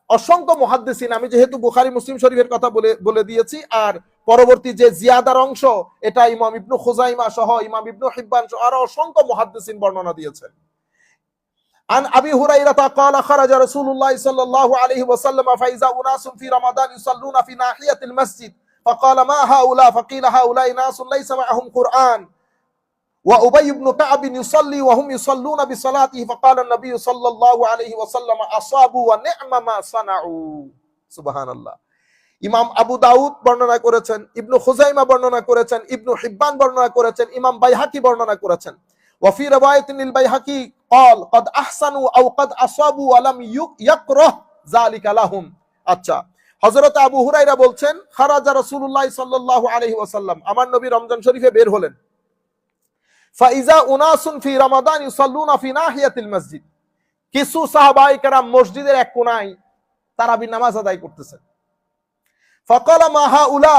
অসংখ্য মুহাদ্দিসিন, আমি যেহেতু বুখারী মুসলিম শরীফের কথা বলে দিয়েছি, আর পরবর্তী যে জিয়াদার অংশ এটা ইমাম ইবনু খুজাইমা সহ ইমাম ইবনু হিব্বান সহ আরো অসংখ্য মুহাদ্দিসিন বর্ণনা দিয়েছেন। আন আবি হুরায়রা ক্বালা খারাজা রাসূলুল্লাহ সাল্লাল্লাহু আলাইহি ওয়াসাল্লাম ফাইজা উনাসুন ফি রমাদান ইউসাল্লুনা ফি নাহিয়াতিল মসজিদ ফাকালা মা হাউলা ফাকিলা হাউলাই নাসুন লাইসা মাআহুম কুরআন ওয়া উবাই ইবনে কাব ইউসাল্লি ওয়া হুম ইউসাল্লুনা বিসালাতিহি ফাকালা an-নাবী সাল্লাল্লাহু আলাইহি ওয়াসাল্লাম আসাবু ওয়া নি'মা মা সানাউ। সুবহানাল্লাহ। ইমাম আবু দাউদ বর্ণনা করেছেন, ইবনু খুজাইমা বর্ণনা করেছেন, ইবনু হিব্বান বর্ণনা করেছেন, ইমাম বাইহাকি বর্ণনা করেছেন। ওয়া ফি riwayatin লিল বাইহাকি قال قد احسنوا او قد اصابوا ولم يكره ذلك لهم। আচ্ছা, হযরত আবু হুরায়রা বলছেন, খারাজা রাসূলুল্লাহ সাল্লাল্লাহু আলাইহি ওয়াসাল্লাম, আমার নবী রমজান শরীফে বের হলেন। ফাইজা উনাসুন ফি রমাদান ইউসাল্লুনা ফি নাহিয়াতিল মসজিদ, কিছু সাহাবায়ে কেরাম মসজিদের এক কোণায় তারাবি নামাজ আদায় করতেছেন। ফাকালা মা হাউলা,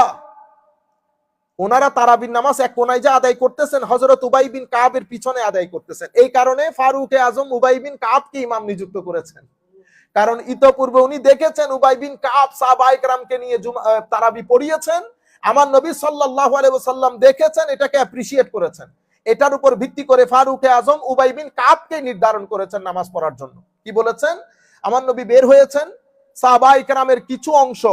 ওনারা তারাবির নামাজ এক কোণায় যা আদায় করতেছেন, হযরত উবাই বিন কাবের পিছনে আদায় করতেছেন। এই কারণে ফারুক আজম উবাই বিন কাবকে ইমাম নিযুক্ত করেছেন, কারণ ইতোপূর্বে উনি দেখেছেন উবাই বিন কাব সাহাবায়ে কেরামকে নিয়ে তারাবি পড়িয়েছেন। আমার নবী সাল্লাল্লাহু আলাইহি ওয়াসাল্লাম দেখেছেন, এটাকে অ্যাপ্রিশিয়েট করেছেন। এটার উপর ভিত্তি করে ফারুক আজম উবাই বিন কাবকে নির্ধারণ করেছেন নামাজ পড়ার জন্য। কি বলেছেন? আমার নবী বের হয়েছেন, সাহাবায়ে কেরামের কিছু অংশ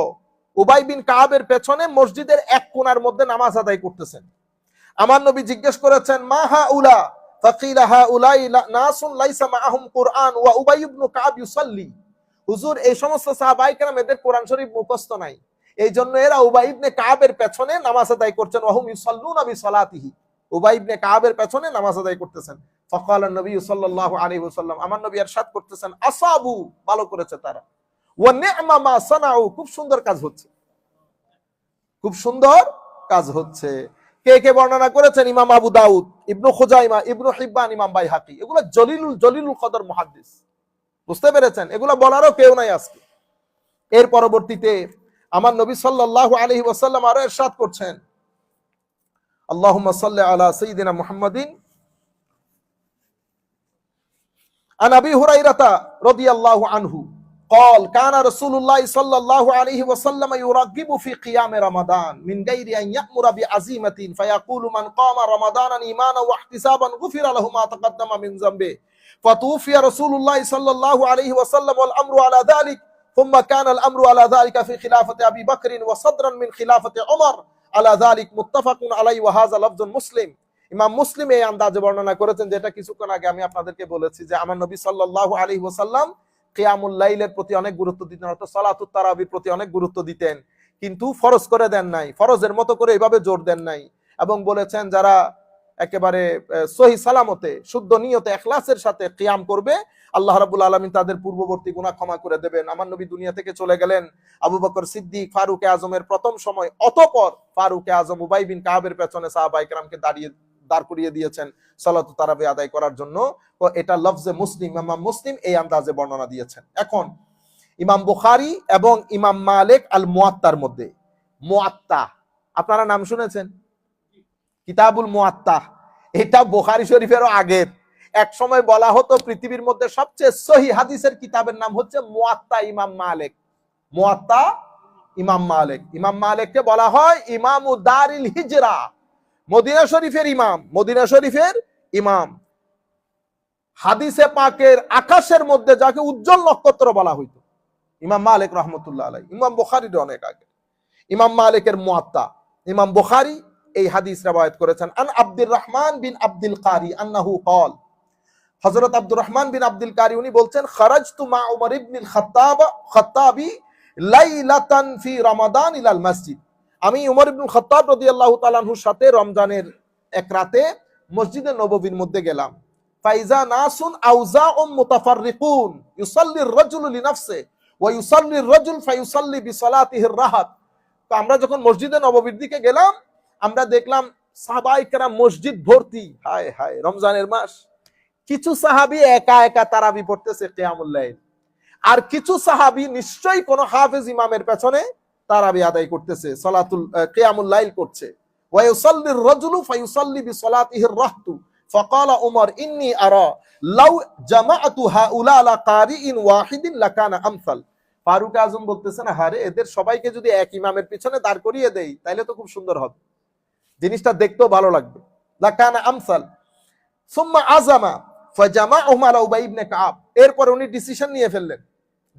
উবাই বিন কাবের পেছনে মসজিদের এক কোণার মধ্যে নামাজ আদায় করতেছেন। আমার নবী জিজ্ঞেস করেছেন, মা হাউলা? ফাকিলা হাউলাই নাসুন লাইসা মাআহুম কুরআন ওয়া উবাই ইবনে কাব ইউসাল্লি। হুজুর, এই সমস্ত সাহাবায়ে কেরাম এদের কোরআন শরীফ মুখস্থ নাই, এই জন্য এরা উবাই ইবনে কাবের পেছনে নামাজ আদায় করছেন। ওয়া হুম ইউসাল্লুনা বিসালাতিহি, উবাই ইবনে কাবের পেছনে নামাজ আদায় করতেছেন। ফাকালা নবী সাল্লাল্লাহু আলাইহি ওয়াসাল্লাম, আমার নবী ইরশাদ করতেছেন, আসাবু, ভালো করেছে তারা, ওয়া নি'মা মা সানাউ, খুব সুন্দর কাজ হচ্ছে, খুব সুন্দর কাজ হচ্ছে। কে কে বর্ণনা করেছেন? ইমাম আবু দাউদ, ইবনু খুজাইমা, ইবনু হিব্বান, ইমাম বাইহাকি। এগুলো জলিলুল কদর মুহাদ্দিস, বুঝতে পেরেছেন? এগুলো বলারও কেউ নাই আজকে। এর পরবর্তীতে আমার নবী সাল্লাল্লাহু আলাইহি ওয়াসাল্লাম আরো ইরশাদ করছেন, আল্লাহুম্মা সাল্লি আলা সাইয়্যিদিনা মুহাম্মাদিন। আন আবি হুরায়রা রাদিয়াল্লাহু আনহু قال كان رسول الله صلى الله عليه وسلم يرغب في قيام رمضان من غير أن يأمر بعزيمة فيقول من قام رمضان إيمانا واحتسابا غفر له ما تقدم من ذنبه فتوفي رسول الله صلى الله عليه وسلم والأمر على ذلك ثم كان الأمر على ذلك في خلافة أبي بكر وصدرا من خلافة عمر على ذلك متفق عليه وهذا لفظ مسلم। ইমাম মুসলিম এই আন্দাজে বর্ণনা করেছেন, যেটা কিছুক্ষণ আগে আমি আপনাদেরকে বলেছি, যে আমার নবী সাল্লাল্লাহু আলাইহি ওয়াসাল্লাম কিয়ামুল লাইলের প্রতি অনেক গুরুত্ব দিতেন, অর্থাৎ সালাতুত তারাবির প্রতি অনেক গুরুত্ব দিতেন, কিন্তু ফরজ করে দেন নাই, ফরজের মতো করে এভাবে জোর দেন নাই। এবং বলেছেন যারা একেবারে সহি সালামতে শুদ্ধ নিয়তে ইখলাসের সাথে কিয়াম করবে, আল্লাহ রাব্বুল আলামিন তাদের পূর্ববর্তী গুনাহ ক্ষমা করে দেবেন। আমার নবী দুনিয়া থেকে চলে গেলেন, আবু বকর সিদ্দিক ফারুক আজমের প্রথম সময়, অতঃপর ফারুক আজম উবাই বিন কাবের পেছনে সাহাবায়ে কেরামকে দাঁড় করিয়ে দিয়েছেন সালাতুত তারাবি আদায় করার জন্য। তো এটা লফজে মুসলিম, ইমাম মুসলিম এই আন্দাজে বর্ণনা দিয়েছেন। এখন ইমাম বুখারী এবং ইমাম মালিক আল মুয়াত্তার মধ্যে, মুয়াত্তা আপনারা নাম শুনেছেন? কিতাবুল মুয়াত্তা, এটা বুখারী শরীফেরও আগের। এক সময় বলা হতো পৃথিবীর মধ্যে সবচেয়ে সহিহ হাদিসের কিতাবের নাম হচ্ছে মুয়াত্তা ইমাম মালিক। মুয়াত্তা ইমাম মালিক, ইমাম মালিককে বলা হয় ইমামু দারিল হিজরা, মদিনা শরীফের ইমাম, মদিনা শরীফের ইমাম। হাদিসে পাকের আকাশের মধ্যে যাকে উজ্জ্বল নক্ষত্র বলা হইতো, ইমাম মালিক রহমতুল্লাহ আলাইহি। ইমাম বুখারীর অনেক আগে। ইমাম মালিকের মুয়াত্তা, ইমাম বুখারী এই হাদিস রওয়ায়াত করেছেন। আন আব্দুর রহমান বিন আব্দুল কারি আন্নাহু ক্বাল, হযরত আব্দুর রহমান বিন আব্দুল কারি উনি বলছেন, খারাজতু মা উমর ইবনুল খাত্তাবি লাইলাতান ফি রমাদান ইলাল মসজিদ, আমি উমর ইবনুল খাত্তাব রাদিয়াল্লাহু তাআলা আনহুর সাথে রমজানের এক রাতে মসজিদে নববীর মধ্যে গেলাম। ফাইজা নাসুন আউজাউম মুতাফাররিকুন ইউসাল্লি আর-রাজুলু লিনাফসিহি ওয়া ইউসাল্লির রাজুল ফায়ুসাল্লি বিসালাতিহির রাহাত। তো আমরা যখন মসজিদে নববীর দিকে গেলাম, আমরা দেখলাম সাহাবায়ে কেরাম মসজিদ ভর্তি। হায় হায়, রমজানের মাস। কিছু সাহাবী একা একা তারাবি পড়তেছে কিয়ামুল লাইল, আর কিছু সাহাবী নিশ্চয়ই কোন হাফেজ ইমামের পেছনে তারাবি আদায় করতেছে, সালাতুল কিয়ামুল লাইল করছে। ওয়া ইউসাল্লির রাজুলু ফায়ুসাল্লি বিসালাতিহির রাহতু ফাকালা উমর ইন্নী আরা লাউ জামাআতু হাউলা লা কারিইন ওয়াহিদিন লাকানা আমসাল। ফারুক আজম বলতেছেন, আরে এদের সবাইকে যদি এক ইমামের পিছনে দাঁড় করিয়ে দেই তাহলে তো খুব সুন্দর হবে, জিনিসটা দেখতেও ভালো লাগবে। লাকানা আমসাল। সুম্মা আযামা ফাজামাআহুম আলা উবাই ইবনে কাব। এরপর উনি ডিসিশন নিয়ে ফেললেন,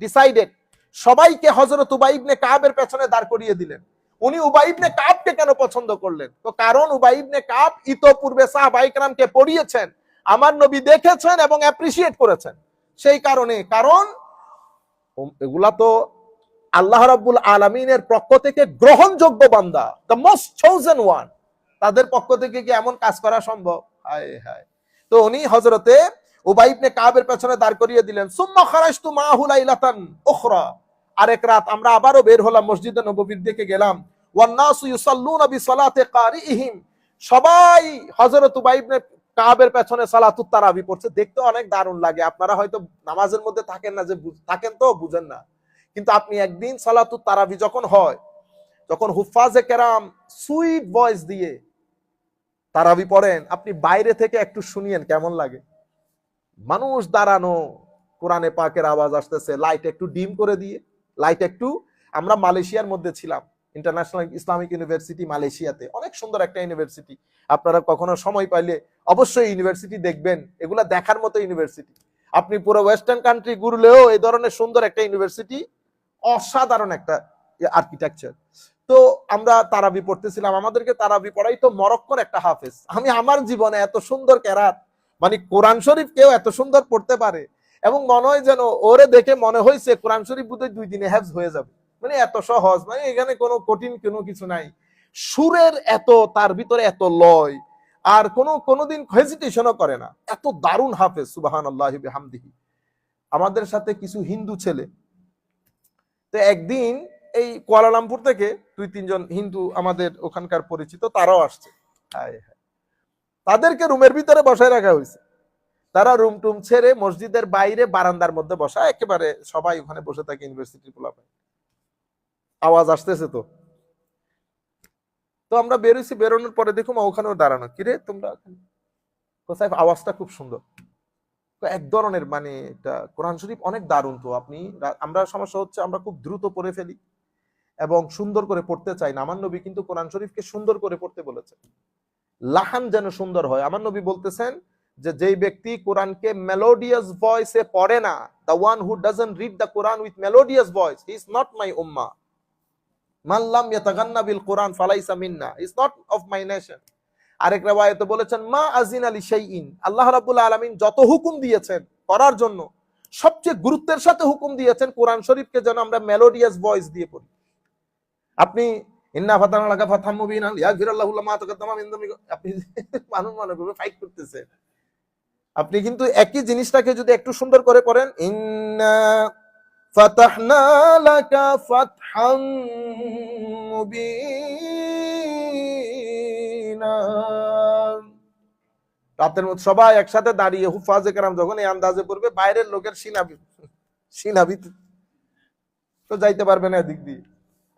ডিসাইডেড, সবাইকে হযরত উবাই ইবনে কাবের পেছনে দাঁড় করিয়ে দিলেন। উনি উবাই ইবনে কাবকে কেন পছন্দ করলেন? তো কারণ উবাই ইবনে কাব ইতোপূর্বে সাহাবায়ে কেরামকে পড়িয়েছেন, আমার নবী দেখেছেন এবং অ্যাপ্রিশিয়েট করেছেন। সেই কারণে, কারণ এগুলা তো আল্লাহ রাব্বুল আলামিনের পক্ষ থেকে গ্রহণযোগ্য বান্দা, দ্য মোস্ট চোজেন ওয়ান। তাদের পক্ষ থেকে কি এমন কাজ করা সম্ভব? হায় হায়। তো উনি হযরতে উবাই ইবনে কাবের পেছনে দাঁড় করিয়ে দিলেন। সুম্মা খারাজতু মাহু লাইলাতান উখরা। আরেক রাত আমরা আবারও বের হলাম, মসজিদে নববীর দিকে গেলাম। ওয়ান নাসু ইউসাল্লুনা বিসালাতি কারিইহিম। সবাই হযরত উবাই ইবনে কাবের পেছনে সালাতুত তারাবি পড়ছে। দেখতে অনেক দারুণ লাগে। আপনারা হয়তো নামাজের মধ্যে থাকেন না, যে থাকেন তো বুঝেন না, কিন্তু আপনি একদিন সালাতুত তারাবি যখন হয়, যখন হুফাজে কেরাম সুইট ভয়েস দিয়ে তারাবি পড়েন, আপনি বাইরে থেকে একটু শুনিয়েন কেমন লাগে। মানুষ দাঁড়ানো, কোরআনে পাকের আওয়াজ আসতেছে, লাইট একটু ডিম করে দিয়ে, লাইট একটু। আমরা মালয়েশিয়ার মধ্যে ছিলাম, ইন্টারন্যাশনাল ইসলামিক ইউনিভার্সিটি মালয়েশিয়াতে, অনেক সুন্দর একটা ইউনিভার্সিটি। আপনারা কখনো সময় পাইলে অবশ্যই ইউনিভার্সিটি দেখবেন, এগুলা দেখার মতো ইউনিভার্সিটি। আপনি পুরো ওয়েস্টার্ন কান্ট্রি ঘুরলেও এই ধরনের সুন্দর একটা ইউনিভার্সিটি, অসাধারণ একটা আর্কিটেকচার। তো আমরা তারাবি পড়তেছিলাম, আমাদেরকে তারাবি পড়াই তো মরক্কোর একটা হাফেজ। আমি আমার জীবনে এত সুন্দর কেরাত, মানে কোরআন শরীফ কেউ এত সুন্দর পড়তে পারে, এবং মনে হয় যেন ওরে দেখে মনে হয়েছে কোরআন শরীফ বোধহয় 2 দিনে হেফজ হয়ে যাবে। মানে এত সহজ, মানে এখানে কোনো কঠিন কোনো কিছু নাই। সুরের এত, তার ভিতরে এত লয়, আর কোনোদিন হেজিটেশনও করে না। এত দারুণ হাফেজ, সুবহানাল্লাহি বিহামদিহি। আমাদের সাথে কিছু হিন্দু ছেলে, তো একদিন এই কুয়ালালামপুর থেকে 2-3 জন হিন্দু আমাদের ওখানকার পরিচিত, তারাও আসছে। তাদেরকে রুমের ভিতরে বসায় রাখা হয়েছে। তারা রুম টুম ছেড়ে মসজিদের বাইরে বারান্দার মধ্যে বসা, একেবারে সবাই ওখানে বসে থাকে, ইউনিভার্সিটির পোলাপান। আওয়াজ আসতেছে তো আমরা বেরোইছি, বেরোনোর পরে দেখুন ওখানেও দাঁড়ানো। কিরে তোমরা কোথায়? আওয়াজটা খুব সুন্দর, এক ধরনের, মানে এটা কোরআন শরীফ অনেক দারুণ। তো আমরা সমস্যা হচ্ছে আমরা খুব দ্রুত পড়ে ফেলি এবং সুন্দর করে পড়তে চাই না। আমার নবী কিন্তু কোরআন শরীফকে সুন্দর করে পড়তে বলেছেন, লাহান যেন সুন্দর হয়। আমার নবী বলতেছেন যে যেই ব্যক্তি কোরআনকে মেলোডিয়াস ভয়েসে পড়ে না, the one who doesn't read the Quran with melodious voice, he is not my ummah. মান লাম ইয়াতাগান্না বিল কোরআন ফালাইসা মিন্না, is not of my nation. আরেক riwayate বলেছেন মা আজিনা লিশাইইন, আল্লাহ রাব্বুল আলামিন যত হুকুম দিয়েছেন করার জন্য, সবচেয়ে গুরুত্বের সাথে হুকুম দিয়েছেন কোরআন শরীফকে যেন আমরা মেলোডিয়াস ভয়েস দিয়ে পড়ি। আপনি ইন্না ফাতানা লাকা ফাতহাম মুবিনা ইয়াগফিরাল্লাহু লামা তাকাদ্দামা মিন যামবিকা, আপনি মানুষ মনে করবে ফাইট করতেছে। আপনি কিন্তু একই জিনিসটাকে যদি একটু সুন্দর করে পড়েন, ইন্না ফাতাহনা লাকা ফাতহাম মুবিনা। রাতের মধ্যে সবাই একসাথে দাঁড়িয়ে হুফাজে কেরাম যখন এই আন্দাজে পড়বে, বাইরের লোকের সিনাবি তো যাইতে পারবে না এদিক দিয়ে।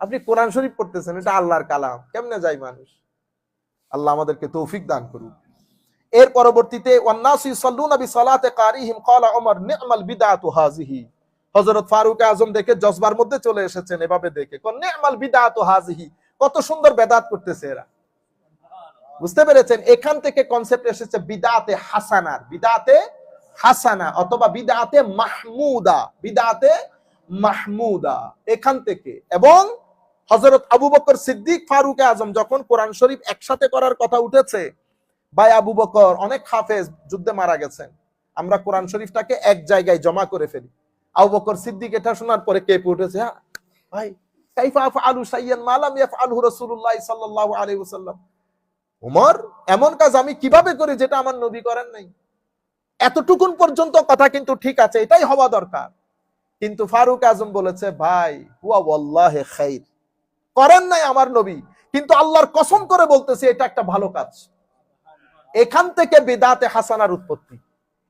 আপনি কোরআন শরীফ পড়তেছেন, এটা আল্লাহর কালাম, কেমনে যায় মানুষ? আল্লাহ আমাদেরকে তৌফিক দান করুন। এর পরবর্তীতে ওয়ান্নাসু ইউসাল্লুনা বিসালাতি কারিহিম ক্বালা উমর নি'মাল বিদআতু হাযিহি। হযরত ফারুক আযম দেখে জজবার মধ্যে চলে এসেছেন, এভাবে দেখে কোন নি'মাল বিদআতু হাযিহি, কত সুন্দর বেদাত করতেছে এরা। বুঝতে পেরেছেন? এখান থেকে কনসেপ্ট এসেছে বিদআতে হাসানার, বিদআতে হাসানা অথবা বিদআতে মাহমুদা, বিদআতে মাহমুদা এখান থেকে। এবং হযরত আবু বকর সিদ্দিক ফারুক আযম যখন কোরআন শরীফ একসাথে করার কথা উঠেছে, ভাই আবু বকর অনেক হাফেজ যুদ্ধে মারা গেছেন, আমরা কোরআন শরীফটাকে এক জায়গায় জমা করে ফেলি। আবু বকর সিদ্দিক এটা শোনার পরে কেঁপে উঠেছে, হ্যাঁ ভাই কাইফা আফআলু শাইয়ান মা লাম ইয়াফআলহু রাসূলুল্লাহ সাল্লাল্লাহু আলাইহি ওয়াসাল্লাম, ওমর এমন কাজ আমি কিভাবে করি যেটা আমার নবী করেন নাই? এতটুকুন পর্যন্ত কথা কিন্তু ঠিক আছে, এটাই হওয়া দরকার। কিন্তু ফারুক আজম বলেছে, ভাই হুয়া ওয়াল্লাহি খাইর, করেন নাই আমার নবী, কিন্তু আল্লাহর কসম করে বলতেছি এটা একটা ভালো কাজ। এখান থেকে বিদআতে হাসানার উৎপত্তি,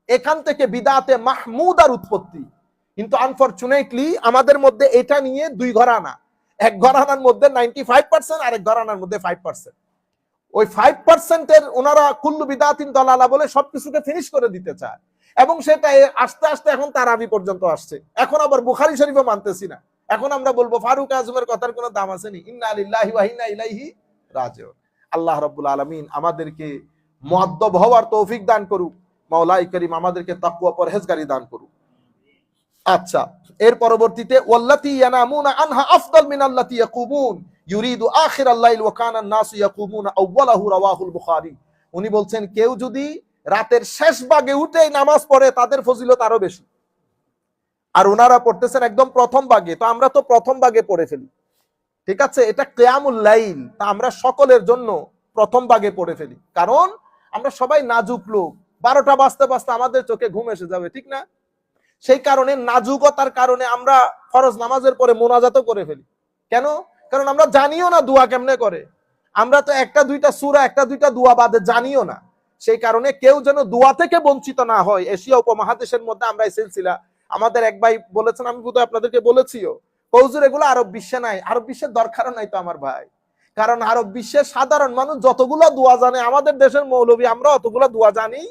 এখান থেকে বিদআতে মাহমুদার উৎপত্তি। কিন্তু আনফরচুনেটলি আমাদের মধ্যে এটা নিয়ে দুই ঘরানা, এক ঘরানার মধ্যে 95%, আরেক ঘরানার মধ্যে 5%। ওই 5%-এর ওনারা কুল্লু বিদআতিন দালালা বলে সবকিছুকে ফিনিশ করে দিতে চায়, এবং সেটা আস্তে আস্তে এখন তারাবি পর্যন্ত আসছে। এখন আবার বুখারী শরীফও মানতেছি না, এখন আমরা বলবো ফারুক আজমের কথার কোনো দাম আছে নি? ইন্না লিল্লাহি ওয়া ইন্না ইলাইহি রাজিউন। আল্লাহ রাব্বুল আলামিন আমাদেরকে মুআদ্দব হওয়ার তৌফিক দান করুক, মাওলাই করিম আমাদেরকে তাকওয়া পরহেজগারি দান করুক। আচ্ছা, এর পরবর্তীতে ওয়াল্লাতী ইয়ানামুনা আনহা আফদাল মিনাল্লাতী ইয়াকুমুন ইউরিদু আখিরাল লাইল ওয়া কানা আন-নাসু ইয়াকুমুনা আউওয়ালাহু রাওয়াহুল বুখারী। উনি বলছেন কেউ যদি রাতের শেষ ভাগে উঠেই নামাজ পড়ে তাদের ফজিলত আরো বেশি, আর ওনারা পড়তেছেন একদম প্রথম ভাগে, তো আমরা তো প্রথম ভাগে পড়ে ফেলি, ঠিক আছে, এটা কিয়ামুল লাইল, তা আমরা সকলের জন্য প্রথম ভাগে পড়ে ফেলি, কারণ আমরা সবাই নাজুক লোক, 12টা বাজতে বাজতে আমাদের চোখে ঘুম এসে যাবে, ঠিক না? সেই কারণে নাজুকতার কারণে আমরা ফরজ নামাজের পরে মোনাজাতও করে ফেলি। কেন? কারণ আমরা জানিও না দোয়া কেমনে করে, আমরা তো একটা দুইটা সূরা একটা দুইটা দোয়া বাদে জানিও না। সেই কারণে কেউ যেন দোয়া থেকে বঞ্চিত না হয়। এশিয়া উপমহাদেশের মধ্যে আমরা এই সিলসিলা, আমাদের এক ভাই বলেছেন, আমি বোধহয় আপনাদেরকে বলেছিও, কৌজুর এগুলো আরব বিশ্বে নাই। আরব বিশ্বের দরকারও নাই তো আমার ভাই, কারণ আরব বিশ্বের সাধারণ মানুষ যতগুলা দোয়া জানে, আমাদের দেশের মৌলবী আমরা অতগুলা দোয়া জানি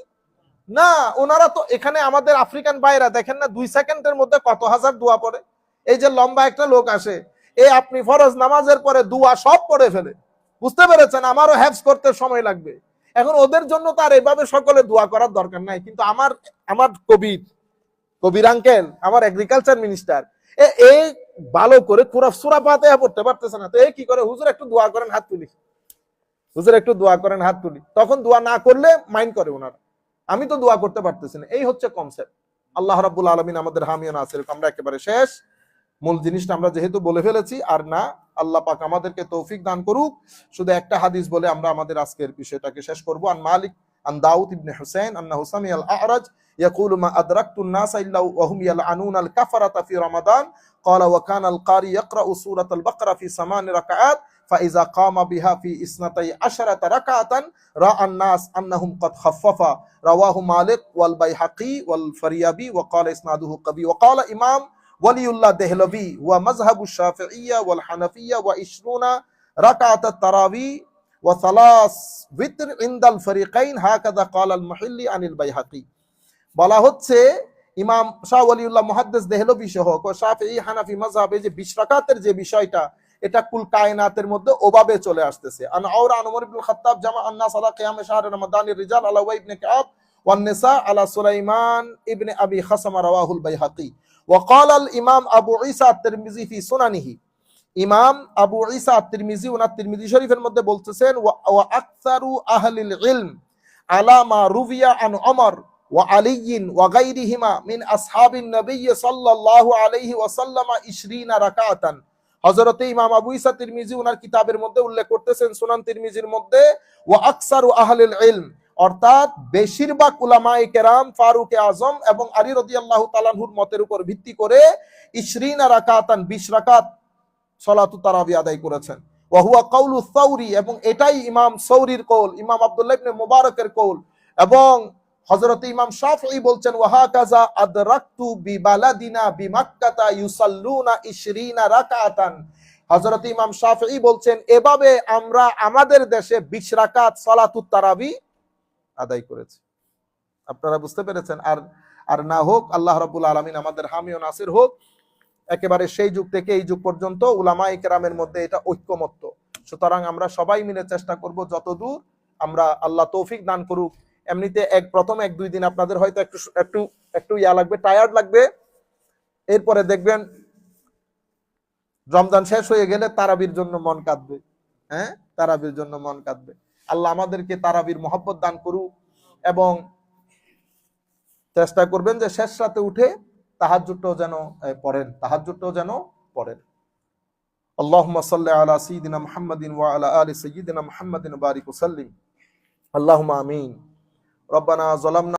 না। ওনারা তো এখানে আমাদের আফ্রিকান ভাইরা দেখেন না 2 সেকেন্ডের মধ্যে কত হাজার দোয়া পড়ে। এই যে লম্বা একটা লোক আসে, এই আপনি ফরজ নামাজের পরে দোয়া সব পড়ে ফেলে, বুঝতে পেরেছেন? আমারও হ্যাফজ করতে সময় লাগবে। এখন ওদের জন্য তার এভাবে সকলে দোয়া করার দরকার নাই, কিন্তু আমার কবির আঙ্কেল, আমার এগ্রিকালচার মিনিস্টার, এই ভালো করে পুরো সূরা ফাতিহা পড়তে পারতেছে না, তো এই কি করে, হুজুর একটু দোয়া করেন হাত তুলি, হুজুর একটু দোয়া করেন হাত তুলি, তখন দোয়া না করলে মাইন্ড করে ওনারা, আমি তো দোয়া করতে পারতেছি না। এই হচ্ছে কনসেপ্ট। আল্লাহ রাব্বুল আলামিন আমাদের হামিও নাসির। আমরা একেবারে শেষ, মূল জিনিসটা আমরা যেহেতু বলে ফেলেছি আর না, আল্লাহ পাক আমাদেরকে তৌফিক দান করুক। শুধু একটা হাদিস বলে আমরা আমাদের আজকের বিষয়টাকে শেষ করব। আন মালিক আন দাউদ ইবনে হুসাইন আন্নাহু সামিআল আ'রাজ ইয়াকুলু মা আদরাকতু الناس ইল্লা ওয়া হুম ইয়ালআনুনাল কাফারাতা ফি রমাদান ক্বালা ওয়া কানা আল কারি ইয়াকরাউ সূরাতাল বাকারা ফি 8 রাকাআত فإذا قام بها في 12 ركعة رأى الناس أنهم قد خففا رواه مالك والبيهقي والفريابي وقال إسناده قوي وقال إمام ولي الله دهلوي ومذهب الشافعية والحنفية و20 ركعة التراويح وثلاث وتر عند الفريقين هكذا قال المحلي عن البيهقي। বলা হচ্ছে ইমাম শাহ ওয়ালিউল্লাহ মুহাদ্দিস দেহলভী সহ শাফিঈ হানাফি মাযহাবে যে 20 রাকাতের যে বিষয়টা, এটা কুল কায়নাতের মধ্যে ওভাবে চলে আসতেছে। আন আওরা আন উমর ইবনে খাত্তাব জামা আন-নাস আলা কিয়াম শাহর রমাদানির রিজাল আলা ওয়া ইবনে কাব ওয়ান নিসা আলা সুলাইমান ইবনে আবি খাসামা রাওয়াহুল বাইহাকি ওয়া ক্বালা আল ইমাম আবু ঈসা আত-তিরমিজি ফি সুনানিহি। ইমাম আবু ঈসা আত-তিরমিজি ওনার তিরমিজি শরীফের মধ্যে বলতেছেন ওয়া আকসারু আহলিল ইলম আলা মা রুবিয়া আন ওমর ওয়া আলিয়্যিন ওয়া গায়রিহিমা মিন আসহাবিন নবী সাল্লাল্লাহু আলাইহি ওয়াসাল্লাম 20 রাকাতান। হযরতে ইমাম আবু ঈসা তিরমিজি ওনার কিতাবের মধ্যে উল্লেখ করতেছেন, সুনান তিরমিজির মধ্যে, ওয়া আকসারু আহলিল ইলম, অর্থাৎ বেশিরভাগ উলামায়ে কেরাম ফারুক আজম এবং আলী রাদিয়াল্লাহু তাআলা আনহুর মতের উপর ভিত্তি করে 20 রাকাতান 20 রাকাত সালাতুত তারাবি আদায় করেছেন। ওয়া হুয়া কাউলু সাউরি, এবং এটাই ইমাম সাউরির কওল, ইমাম আব্দুল্লাহ ইবনে মুবারকের কওল, এবং হযরত ইমাম শাফিঈ বলছেন ওয়া হাকাযা আদরাকতু বিবালাদিনা বিমাক্কাতা ইউসাল্লুনা 20 রাকাতান। হযরত ইমাম শাফিঈ বলছেন এভাবে আমরা আমাদের দেশে 20 রাকাত সালাতুত তারাবি আদায় করেছি। আপনারা বুঝতে পেরেছেন? আর না হোক, আল্লাহ রাব্বুল আলামিন আমাদের হামি ও নাসির হোক। একেবারে সেই যুগ থেকে এই যুগ পর্যন্ত উলামায়ে কেরামের মধ্যে এটা ঐক্যমত্য। সুতরাং আমরা সবাই মিলে চেষ্টা করব যতদূর আমরা, আল্লাহ তৌফিক দান করুক। এমনিতে প্রথম 1-2 দিন আপনাদের হয়তো একটু ইয়া লাগবে, টায়ার্ড লাগবে, এরপরে দেখবেন রমজান শেষ হয়ে গেলে তারাবির জন্য মন কাঁদবে। হ্যাঁ, তারাবির জন্য মন কাঁদবে। আল্লাহ আমাদেরকে তারাবির মহব্বত দান করুক, এবং চেষ্টা করবেন যে শেষ রাতে উঠে তাহাজ্জুদটাও যেন পড়েন। আল্লাহুম্মা সাল্লি আলা সাইয়্যিদিনা মুহাম্মাদিন ওয়া আলা আলি সাইয়্যিদিনা মুহাম্মাদিন ওয়া বারিক ওয়া সাল্লিম। আল্লাহুম্মা আমিন। রব্বানা যালামনা